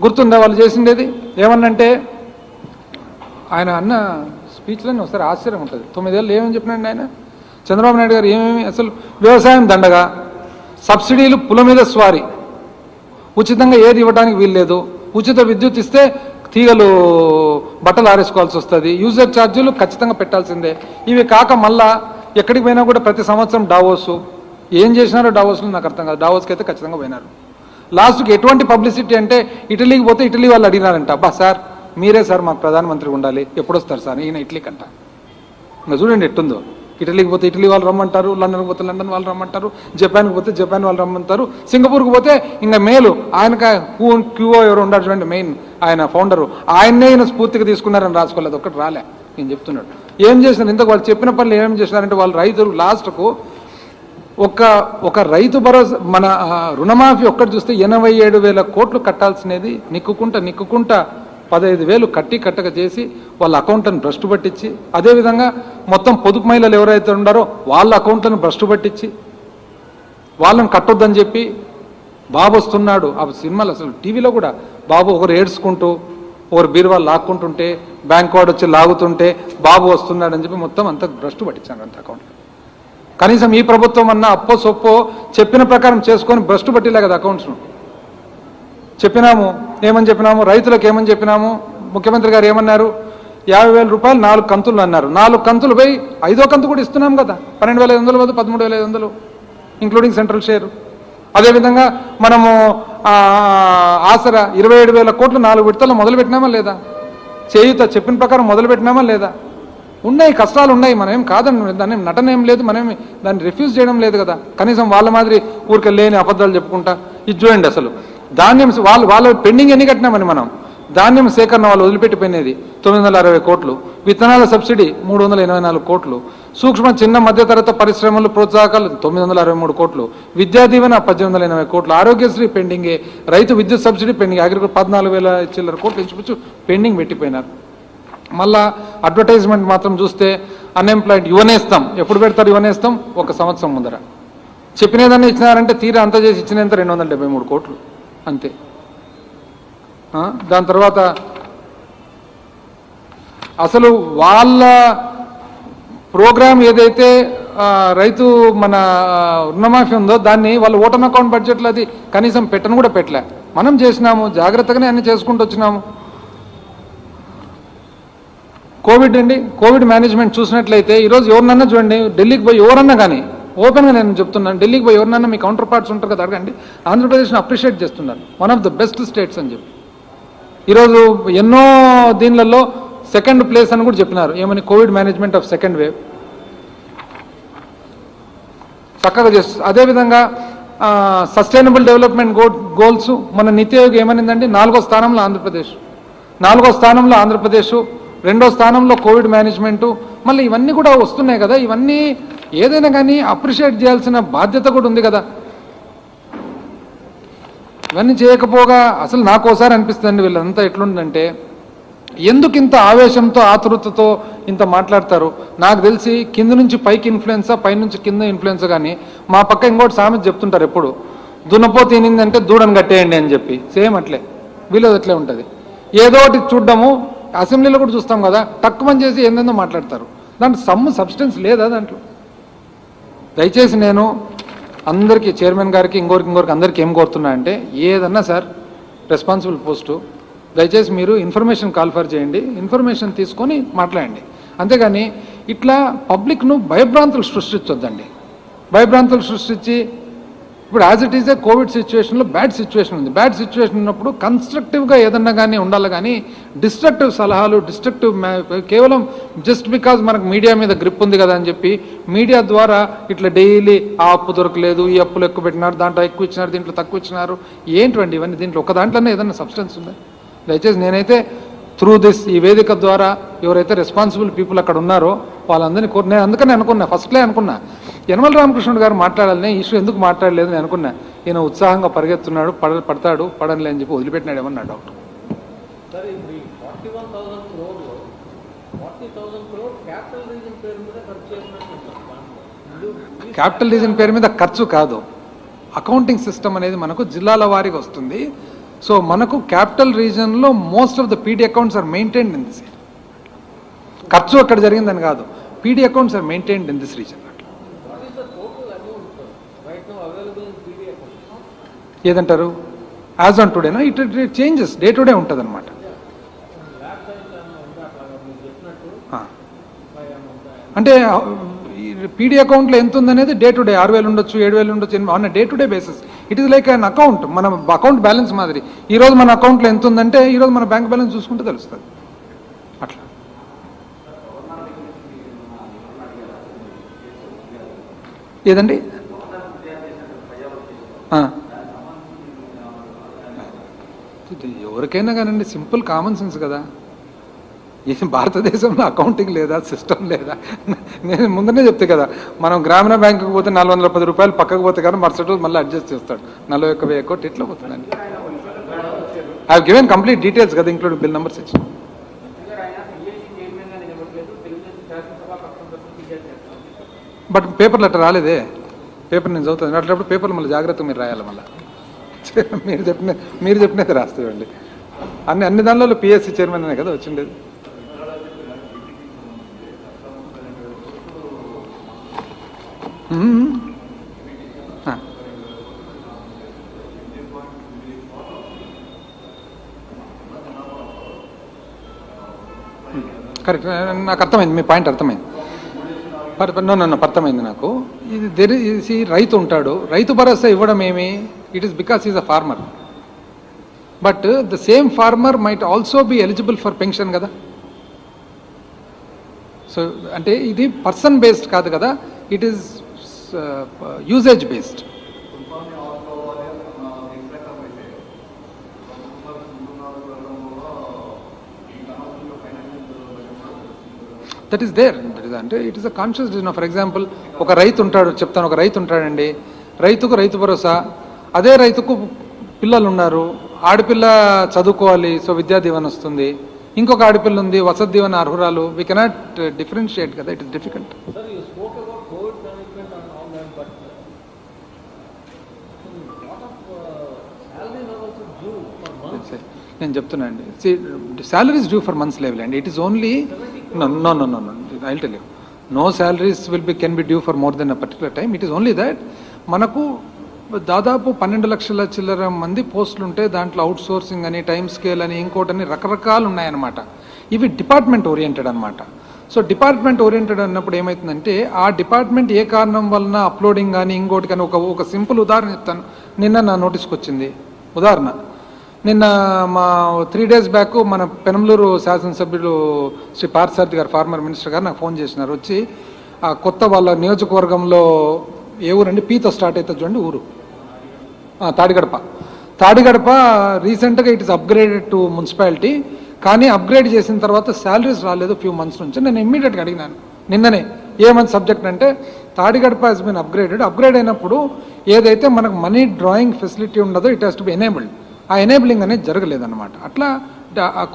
గుర్తుందా? వాళ్ళు చేసిండేది ఏమన్నంటే, ఆయన అన్న స్పీచ్లోనే ఒకసారి ఆశ్చర్యం ఉంటుంది. 9 ఏళ్ళు ఏమని చెప్పినాడు ఆయన చంద్రబాబు నాయుడు గారు? ఏమేమి అసలు వ్యవసాయం దండగా, సబ్సిడీలు పుల మీద స్వారీ, ఉచితంగా ఏది ఇవ్వడానికి వీల్లేదు, ఉచిత విద్యుత్ ఇస్తే తీగలు బట్టలు ఆరేసుకోవాల్సి వస్తుంది, యూజర్ ఛార్జీలు ఖచ్చితంగా పెట్టాల్సిందే. ఇవి కాక మళ్ళా ఎక్కడికి పోయినా కూడా ప్రతి సంవత్సరం డావోసు, ఏం చేసినారో డావోస్లో నాకు అర్థం కాదు. డావోస్కి అయితే ఖచ్చితంగా పోయినారు. లాస్ట్కి ఎటువంటి పబ్లిసిటీ అంటే ఇటలీకి పోతే ఇటలీ వాళ్ళు అడిగినారంట, అబ్బా సార్ మీరే సార్ మాకు ప్రధానమంత్రి ఉండాలి, ఎప్పుడు వస్తారు సార్ ఈయన ఇటలీకి అంట. ఇంకా చూడండి ఎట్టుందో. ఇటలీకి పోతే ఇటలీ వాళ్ళు రమ్మంటారు, లండన్కి పోతే లండన్ వాళ్ళు రమ్మంటారు, జపాన్కి పోతే జపాన్ వాళ్ళు రమ్మంటారు, సింగపూర్కి పోతే ఇంకా మేలు ఆయనక క్యూఓ ఎవరు ఉండారు చూడండి మెయిన్ ఆయన ఫౌండరు, ఆయన్నే ఈయన స్ఫూర్తిగా తీసుకున్నారని రాసుకోలేదు, ఒక్కటి రాలే. నేను చెప్తున్నాడు ఏం చేసినారు ఇంతకు వాళ్ళు చెప్పిన పనులు ఏమేమి చేసినారంటే, వాళ్ళు రైతులు లాస్ట్కు ఒక రైతు భరోసా మన రుణమాఫీ ఒక్కటి చూస్తే 87,000 కోట్లు కట్టాల్సినది నిక్కుకుంటా 15,000 కట్టక చేసి వాళ్ళ అకౌంట్లను భ్రష్టు పట్టించి, అదేవిధంగా మొత్తం పొదుపు మహిళలు ఎవరైతే ఉన్నారో వాళ్ళ అకౌంట్లను భ్రష్టు పట్టించి వాళ్ళని కట్టొద్దని చెప్పి బాబు వస్తున్నాడు. ఆ సినిమాలు అసలు టీవీలో కూడా బాబు ఒకరు ఏడ్చుకుంటూ ఒకరు బీరువాళ్ళు లాక్కుంటుంటే బ్యాంక్ వాడు వచ్చి లాగుతుంటే బాబు వస్తున్నాడని చెప్పి మొత్తం అంత భ్రష్టు పట్టించాను అంత అకౌంట్. కనీసం ఈ ప్రభుత్వం అన్న అప్పో సొప్పో చెప్పిన ప్రకారం చేసుకొని భ్రష్టు పట్టిలే కదా అకౌంట్స్ను. చెప్పినాము ఏమని చెప్పినాము, రైతులకు ఏమని చెప్పినాము, ముఖ్యమంత్రి గారు ఏమన్నారు, 50,000 రూపాయలు 4 కంతులు అన్నారు. 4 కంతులు పోయి 5వ కంతు కూడా ఇస్తున్నాం కదా, 12,500 వద్ద 13,500 ఇంక్లూడింగ్ సెంట్రల్ షేర్. అదేవిధంగా మనము ఆసరా 27,000 కోట్లు 4 విడతలు మొదలుపెట్టినామా లేదా, చేయుత చెప్పిన ప్రకారం మొదలుపెట్టినామా లేదా. ఉన్నాయి కష్టాలు ఉన్నాయి, మనం ఏం కాదని దాన్ని నటన ఏం లేదు, మనం దాన్ని రిఫ్యూజ్ చేయడం లేదు కదా. కనీసం వాళ్ళ మాదిరి ఊరికే లేని అబద్ధాలు చెప్పుకుంటా ఇది చూడండి. అసలు ధాన్యం వాళ్ళ పెండింగ్ ఎన్ని కట్టినామని మనం, ధాన్యం సేకరణ వాళ్ళు వదిలిపెట్టిపోయినది 960 కోట్లు, విత్తనాల సబ్సిడీ 384 కోట్లు, సూక్ష్మ చిన్న మధ్యతరగతి పరిశ్రమలు ప్రోత్సాహకాలు 963 కోట్లు, విద్యా దీవెన 1880 కోట్లు, ఆరోగ్యశ్రీ పెండింగే, రైతు విద్యుత్ సబ్సిడీ పెండింగ్, అగ్రికల్చర్ 14,000 చిల్లర కోట్లు ఇంచుమించు పెండింగ్ పెట్టిపోయినారు. మళ్ళా అడ్వర్టైజ్మెంట్ మాత్రం చూస్తే అన్ఎంప్లాయిడ్ యువనేస్తాం ఎప్పుడు పెడతారు, యువనేస్తాం 1 సంవత్సరం ముందర చెప్పినదాన్ని ఇచ్చినారంటే తీరా అంతా చేసి ఇచ్చినంత 273 కోట్లు అంతే. దాని తర్వాత అసలు వాళ్ళ ప్రోగ్రామ్ ఏదైతే రైతు మన రుణమాఫీ ఉందో దాన్ని వాళ్ళ ఓటన్ అకౌంట్ బడ్జెట్లో అది కనీసం పెట్టను కూడా పెట్టలే. మనం చేసినాము, జాగ్రత్తగానే అన్ని చేసుకుంటూ వచ్చినాము. కోవిడ్ అండి, కోవిడ్ మేనేజ్మెంట్ చూసినట్లయితే ఈరోజు ఎవరినన్నా చూడండి, ఢిల్లీకి పోయి ఎవరన్నా కానీ ఓపెన్గా నేను చెప్తున్నాను, ఢిల్లీకి పోయి ఎవరినన్నా మీ కౌంటర్ పార్ట్స్ ఉంటారు కదా అడగండి, ఆంధ్రప్రదేశ్ని అప్రిషియేట్ చేస్తున్నారు, one of the best states అని చెప్పి. ఈరోజు ఎన్నో దీనిలలో 2nd ప్లేస్ అని కూడా చెప్పినారు. ఏమని, Covid management of 2nd wave చక్కగా చేస్తుంది. అదేవిధంగా సస్టైనబుల్ డెవలప్మెంట్ గోల్స్ మన నీతి ఆయోగ్ ఏమనిందండి, 4వ స్థానంలో ఆంధ్రప్రదేశ్, 4వ స్థానంలో ఆంధ్రప్రదేశ్, 2వ స్థానంలో కోవిడ్ మేనేజ్మెంటు. మళ్ళీ ఇవన్నీ కూడా వస్తున్నాయి కదా, ఇవన్నీ ఏదైనా కానీ అప్రిషియేట్ చేయాల్సిన బాధ్యత కూడా ఉంది కదా. ఇవన్నీ చేయకపోగా అసలు నాకు ఒకసారి అనిపిస్తుందండి, వీళ్ళంతా ఎట్లుందంటే ఎందుకు ఇంత ఆవేశంతో ఆతృతతో ఇంత మాట్లాడతారు. నాకు తెలిసి కింద నుంచి పైకి ఇన్ఫ్లుయెన్సా, పైనుంచి కింద ఇన్ఫ్లుయెన్సా. కానీ మా పక్క ఇంకోటి సామెత చెప్తుంటారు ఎప్పుడు, దున్నపో తినిందంటే దూడని కట్టేయండి అని చెప్పి, సేమ్ అట్లే వీళ్ళది అట్లే ఉంటుంది. ఏదో ఒకటి చూడ్డము, అసెంబ్లీలో కూడా చూస్తాం కదా, తక్కువని చేసి ఏందేందో మాట్లాడతారు, దాంట్లో సబ్స్టెన్స్ లేదా దాంట్లో. దయచేసి నేను అందరికీ, చైర్మన్ గారికి ఇంకోరికి అందరికీ ఏం కోరుతున్నా అంటే, ఏదన్నా సార్ రెస్పాన్సిబుల్ పోస్టు, దయచేసి మీరు ఇన్ఫర్మేషన్ కాల్ఫర్ చేయండి, ఇన్ఫర్మేషన్ తీసుకొని మాట్లాడండి. అంతేగాని ఇట్లా పబ్లిక్ను భయభ్రాంతులు సృష్టించొద్దండి. భయభ్రాంతులు సృష్టించి ఇప్పుడు as it is a Covid సిచ్యువేషన్లో బ్యాడ్ సిచ్యువేషన్ ఉంది. బ్యాడ్ సిచ్యువేషన్ ఉన్నప్పుడు కన్స్ట్రక్టివ్గా ఏదన్నా కానీ ఉండాలి, కానీ డిస్ట్రక్టివ్ సలహాలు, కేవలం జస్ట్ బికాజ్ మనకు మీడియా మీద గ్రిప్ ఉంది కదా అని చెప్పి మీడియా ద్వారా ఇట్లా డైలీ ఆ అప్పు దొరకలేదు, ఈ అప్పులు ఎక్కువ పెట్టినారు, దాంట్లో ఎక్కువ ఇచ్చినారు, దీంట్లో తక్కువ ఇచ్చినారు, ఏంటండి ఇవన్నీ. దీంట్లో ఒక దాంట్లోనే ఏదన్నా సబ్స్టెన్స్ ఉందా? దయచేసి నేనైతే త్రూ దిస్ ఈ వేదిక ద్వారా ఎవరైతే రెస్పాన్సిబుల్ పీపుల్ అక్కడ ఉన్నారో వాళ్ళందరినీ నేను అందుకని అనుకున్నా, ఫస్ట్లే అనుకున్నా యనమల రామకృష్ణుడు గారు మాట్లాడాలని, ఇష్యూ ఎందుకు మాట్లాడలేదు నేను అనుకున్నా. ఈయన ఉత్సాహంగా పరిగెత్తున్నాడు, పడతాడు పడనిలే అని చెప్పి వదిలిపెట్టినాడు ఏమన్నా డాక్టర్. 40,000 crore క్యాపిటల్ రీజన్ పేరు మీద ఖర్చు చేసినట్టు క్యాపిటల్ రీజన్ పేరు మీద ఖర్చు కాదు, అకౌంటింగ్ సిస్టమ్ అనేది మనకు జిల్లాల వారీగా వస్తుంది. సో మనకు క్యాపిటల్ రీజన్లో most of the PD accounts are maintained in this. ఖర్చు అక్కడ జరిగిందని కాదు, PD accounts are maintained in this region. ఏదంటారు? యాజ్ ఆన్ టుడేనా? It changes, day to day ఉంటుంది అనమాట. అంటే పీడీ అకౌంట్లో ఎంత ఉందనేది డే టు డే 6,000 ఉండొచ్చు, 7,000 ఉండొచ్చు, on day to day basis. It is like an account, మన అకౌంట్ బ్యాలెన్స్ మాదిరి. ఈరోజు మన అకౌంట్లో ఎంత ఉందంటే ఈరోజు మన బ్యాంక్ బ్యాలెన్స్ చూసుకుంటే తెలుస్తుంది. అట్లా ఏదండి? ఎవరికైనా కానండి, సింపుల్ కామన్ సెన్స్ కదా. ఇది భారతదేశంలో అకౌంటింగ్ లేదా, సిస్టమ్ లేదా? నేను ముందనే చెప్తే కదా, మనం గ్రామీణ బ్యాంకుకి పోతే 410 రూపాయలు పక్కకు పోతే కానీ మరుసటి రోజు మళ్ళీ అడ్జస్ట్ చేస్తాడు. 41,000 కోట్లు ఎట్లా పోతుందండి? I have given complete details కదా, ఇంక్లూడింగ్ బిల్ నెంబర్స్ ఇచ్చి. బట్ పేపర్లు అట్లా రాలేదే. పేపర్ నేను చదువుతాను, అట్లప్పుడు పేపర్లు మళ్ళీ జాగ్రత్తగా మీరు రాయాలి. మళ్ళీ మీరు చెప్పినది రాస్తాయండి. అన్ని దానిలో పిఎస్సి చైర్మన్ అనే కదా వచ్చిండేది. కరెక్ట్, నాకు అర్థమైంది, మీ పాయింట్ అర్థమైంది. అర్థమైంది నాకు. ఇది రైతు ఉంటాడు, రైతు భరోసా ఇవ్వడం ఏమి? It is because is a farmer. But the same farmer might also be eligible for pension కదా. సో అంటే ఇది పర్సన్ బేస్డ్ కాదు కదా, it is usage based. That is there. అంటే it is a conscious decision. For example, ఒక రైతు ఉంటాడు, చెప్తాను, ఒక రైతు ఉంటాడండి, రైతుకు రైతు భరోసా. అదే రైతుకు పిల్లలు ఉన్నారు, ఆడపిల్ల చదువుకోవాలి, సో విద్యా దీవెన వస్తుంది. ఇంకొక ఆడపిల్ల ఉంది, Vasathi Deevena అర్హురాలు. We cannot differentiate కదా, ఇట్ ఇస్ డిఫికల్ట్. నేను చెప్తున్నా అండి, salaries due for months level and it is only no I'll tell you, no salaries can be due for more than a particular time. It is only that మనకు దాదాపు 12 లక్షల చిల్లర మంది పోస్టులు ఉంటే దాంట్లో అవుట్ సోర్సింగ్ అని, టైం స్కేల్ అని, ఇంకోటని రకరకాలు ఉన్నాయన్నమాట. ఇవి డిపార్ట్మెంట్ ఓరియంటెడ్ అనమాట. సో డిపార్ట్మెంట్ ఓరియంటెడ్ అన్నప్పుడు ఏమవుతుందంటే, ఆ డిపార్ట్మెంట్ ఏ కారణం వలన అప్లోడింగ్ కానీ ఇంకోటి కానీ, ఒక సింపుల్ ఉదాహరణ చెప్తాను. నిన్న నా నోటీస్కి వచ్చింది ఉదాహరణ. నిన్న మా 3 days బ్యాక్ మన పెనంలూరు శాసనసభ్యులు శ్రీ పార్థసారథి గారు, ఫార్మర్ మినిస్టర్ గారు నాకు ఫోన్ చేసినారు. వచ్చి ఆ కొత్త వాళ్ళ నియోజకవర్గంలో, ఏ ఊరండి, పీతో స్టార్ట్ అవుతుంది చూడండి ఊరు, తాడిగడప రీసెంట్గా it is upgraded to municipality. కానీ అప్గ్రేడ్ చేసిన తర్వాత శాలరీస్ రాలేదు ఫ్యూ మంత్స్ నుంచి. నేను ఇమ్మీడియట్గా అడిగినాను నిన్ననే, ఏమని సబ్జెక్ట్ అంటే, తాడిగడప హెస్ బీన్ అప్గ్రేడ్ అయినప్పుడు ఏదైతే మనకు మనీ డ్రాయింగ్ ఫెసిలిటీ ఉండదో it has to be enabled. ఆ ఎనేబులింగ్ అనేది జరగలేదన్నమాట. అట్లా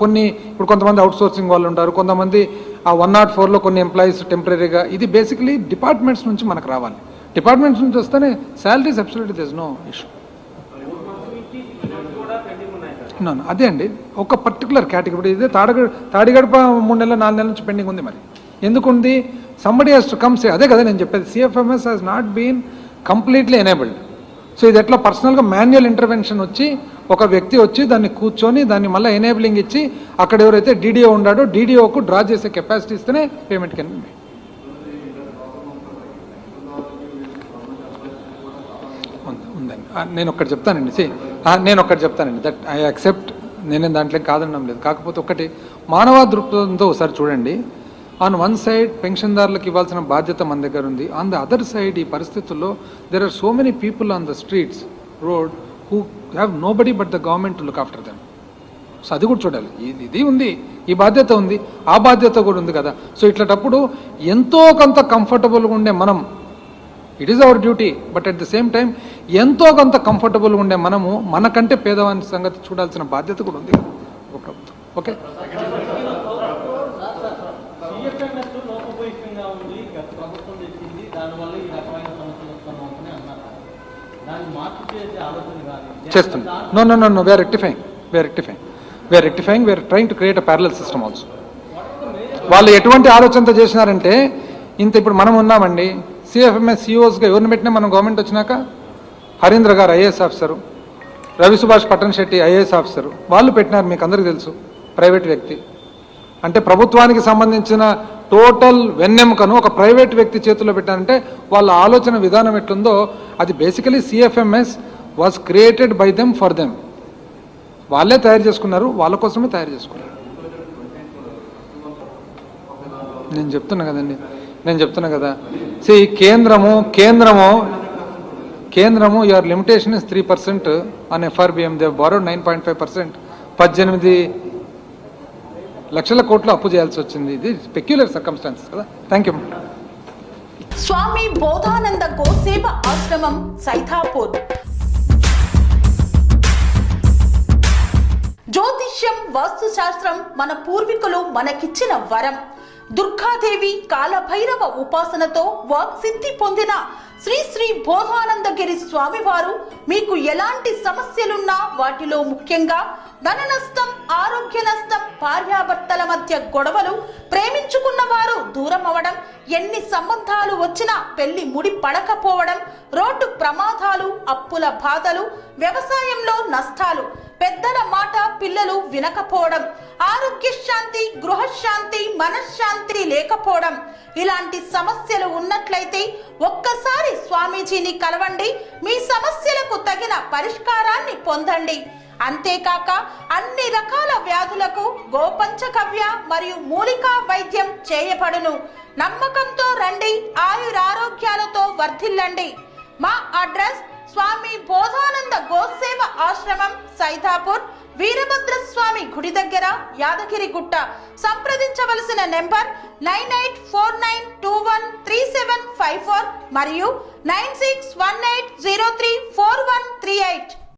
కొన్ని, ఇప్పుడు కొంతమంది అవుట్ సోర్సింగ్ వాళ్ళు ఉంటారు, కొంతమంది ఆ 104లో కొన్ని ఎంప్లాయీస్ టెంపరీగా. ఇది బేసికలీ డిపార్ట్మెంట్స్ నుంచి మనకు రావాలి. డిపార్ట్మెంట్స్ నుంచి వస్తేనే salaries absolutely there is no issue. అదే అండి, ఒక పర్టికులర్ కేటగిరీ. ఇదే తాడిగడప 3 నెలలు 4 నెలల నుంచి పెండింగ్ ఉంది. మరి ఎందుకుంది? Somebody has to come say. అదే కదా నేను చెప్పేది, CFMS has not been completely enabled. So ఇది ఎట్లా పర్సనల్గా మాన్యువల్ ఇంటర్వెన్షన్ వచ్చి, ఒక వ్యక్తి వచ్చి దాన్ని కూర్చొని దాన్ని మళ్ళీ ఎనేబులింగ్ ఇచ్చి, అక్కడ ఎవరైతే డీడీఓ ఉన్నాడో డీడీఓకు డ్రా చేసే కెపాసిటీ ఇస్తేనే పేమెంట్ కెన్ బి. ఉందండి. నేను ఒక్కటి చెప్తానండి, దట్ ఐ యాక్సెప్ట్. నేనే దాంట్లో కాదనడం లేదు. కాకపోతే ఒకటి, మానవ దృక్పథంతో ఒకసారి చూడండి. ఆన్ వన్ సైడ్ పెన్షన్దారులకు ఇవ్వాల్సిన బాధ్యత మన దగ్గర ఉంది. ఆన్ ద అదర్ సైడ్ ఈ పరిస్థితుల్లో there are so many people on the streets, road, who have nobody but the government to look after them. So అది కూడా చూడాలి. ఇది ఉంది, ఈ బాధ్యత ఉంది, ఆ బాధ్యత కూడా ఉంది కదా. సో ఇట్లాంటప్పుడు ఎంతో కొంత కంఫర్టబుల్గా ఉండే మనం, it is our duty. But at the same time ఎంతో కొంత కంఫర్టబుల్గా ఉండే మనము, మనకంటే పేదవాని సంగతి చూడాల్సిన బాధ్యత కూడా ఉంది కదా ప్రభుత్వం. ఓకే, సిఎఫ్ఎంఎస్ లోపభూయిష్టంగా ఉంది, గత ప్రభుత్వం తెచ్చింది, దానివల్ల ఈ రకమైన సమస్యలు వస్తున్నామని అన్నారు. దాన్ని మార్పు చేసే ఆలోచన కాదు చేస్తున్నాం. No we're rectifying we're trying to create a parallel system also. వాళ్ళు ఎటువంటి ఆలోచనతో చేసినారంటే, ఇంత ఇప్పుడు మనం ఉన్నామండి, సిఎఫ్ఎంఎస్ సిఇఓస్గా ఎవరిని పెట్టినా మనం గవర్నమెంట్ వచ్చినాక హరీంద్ర గారు IAS officer, Ravi Subhash Pattan Shetty IAS officer, వాళ్ళు పెట్టినారు. మీకు అందరికీ తెలుసు, ప్రైవేట్ వ్యక్తి. అంటే ప్రభుత్వానికి సంబంధించిన టోటల్ వెన్నెముకను ఒక ప్రైవేట్ వ్యక్తి చేతుల్లో పెట్టారంటే వాళ్ళ ఆలోచన విధానం ఎట్లుందో అది basically CFMS was created by them for them. వాళ్ళే తయారు చేసుకున్నారు, వాళ్ళ కోసమే తయారు చేసుకున్నారు. నేను చెప్తున్నా కదా సి కేంద్రము your limitation is 3% on FRBM. They borrowed 9.5%. 18 లక్షల కోట్లు అప్పు చేయాల్సి వచ్చింది. ఇది పెక్యులర్ సర్కమ్స్టాన్సెస్ కదా. Thank you. స్వామి బోధానంద గోసేవ ఆశ్రమం సైథాపూర్. జ్యోతిష్యం, వాస్తుశాస్త్రం మన పూర్వీకులు మనకిచ్చిన వరం. దుర్గాదేవి, కాలభైరవ ఉపాసనతో వాక్సిద్ధి పొందిన శ్రీ శ్రీ బోధానందగిరి స్వామివారు మీకు ఎలాంటి సమస్యలున్నా, వాటిలో ముఖ్యంగా ధన నష్టం, ఆరోగ్య నష్టం, భార్యాభర్తల మధ్య గొడవలు, ప్రేమించుకున్న వారు దూరం అవడం, ఎన్ని సంబంధాలు వచ్చినా పెళ్లి ముడి పడకపోవడం, రోడ్డు ప్రమాదాలు, అప్పుల బాధలు, వ్యవసాయంలో నష్టాలు, పెద్దల మాట పిల్లలు వినకపోవడం, ఆరోగ్య శాంతి, గృహశాంతి, మనశ్శాంతి లేకపోవడం, ఇలాంటి సమస్యలు ఉన్నట్లయితే ఒక్కసారి స్వామీజీని కలవండి. మీ సమస్యలకు తగిన పరిష్కారాన్ని పొందండి. అంతేకాక అన్ని రకాల వ్యాధులకు గోపంచకవ్య మరియు మూలికా వైద్యం చేయబడును. నమ్మకంతో రండి, ఆయురారోగ్యాలతో వర్ధిల్లండి. మా అడ్రస్ స్వామి బోధానంద గోసేవ ఆశ్రమం, సైథాపూర్, వీరభద్రస్వామి గుడి దగ్గర, యాదగిరిగుట్ట. సంప్రదించవలసిన నెంబర్ 9849213754 మరియు 9618034138.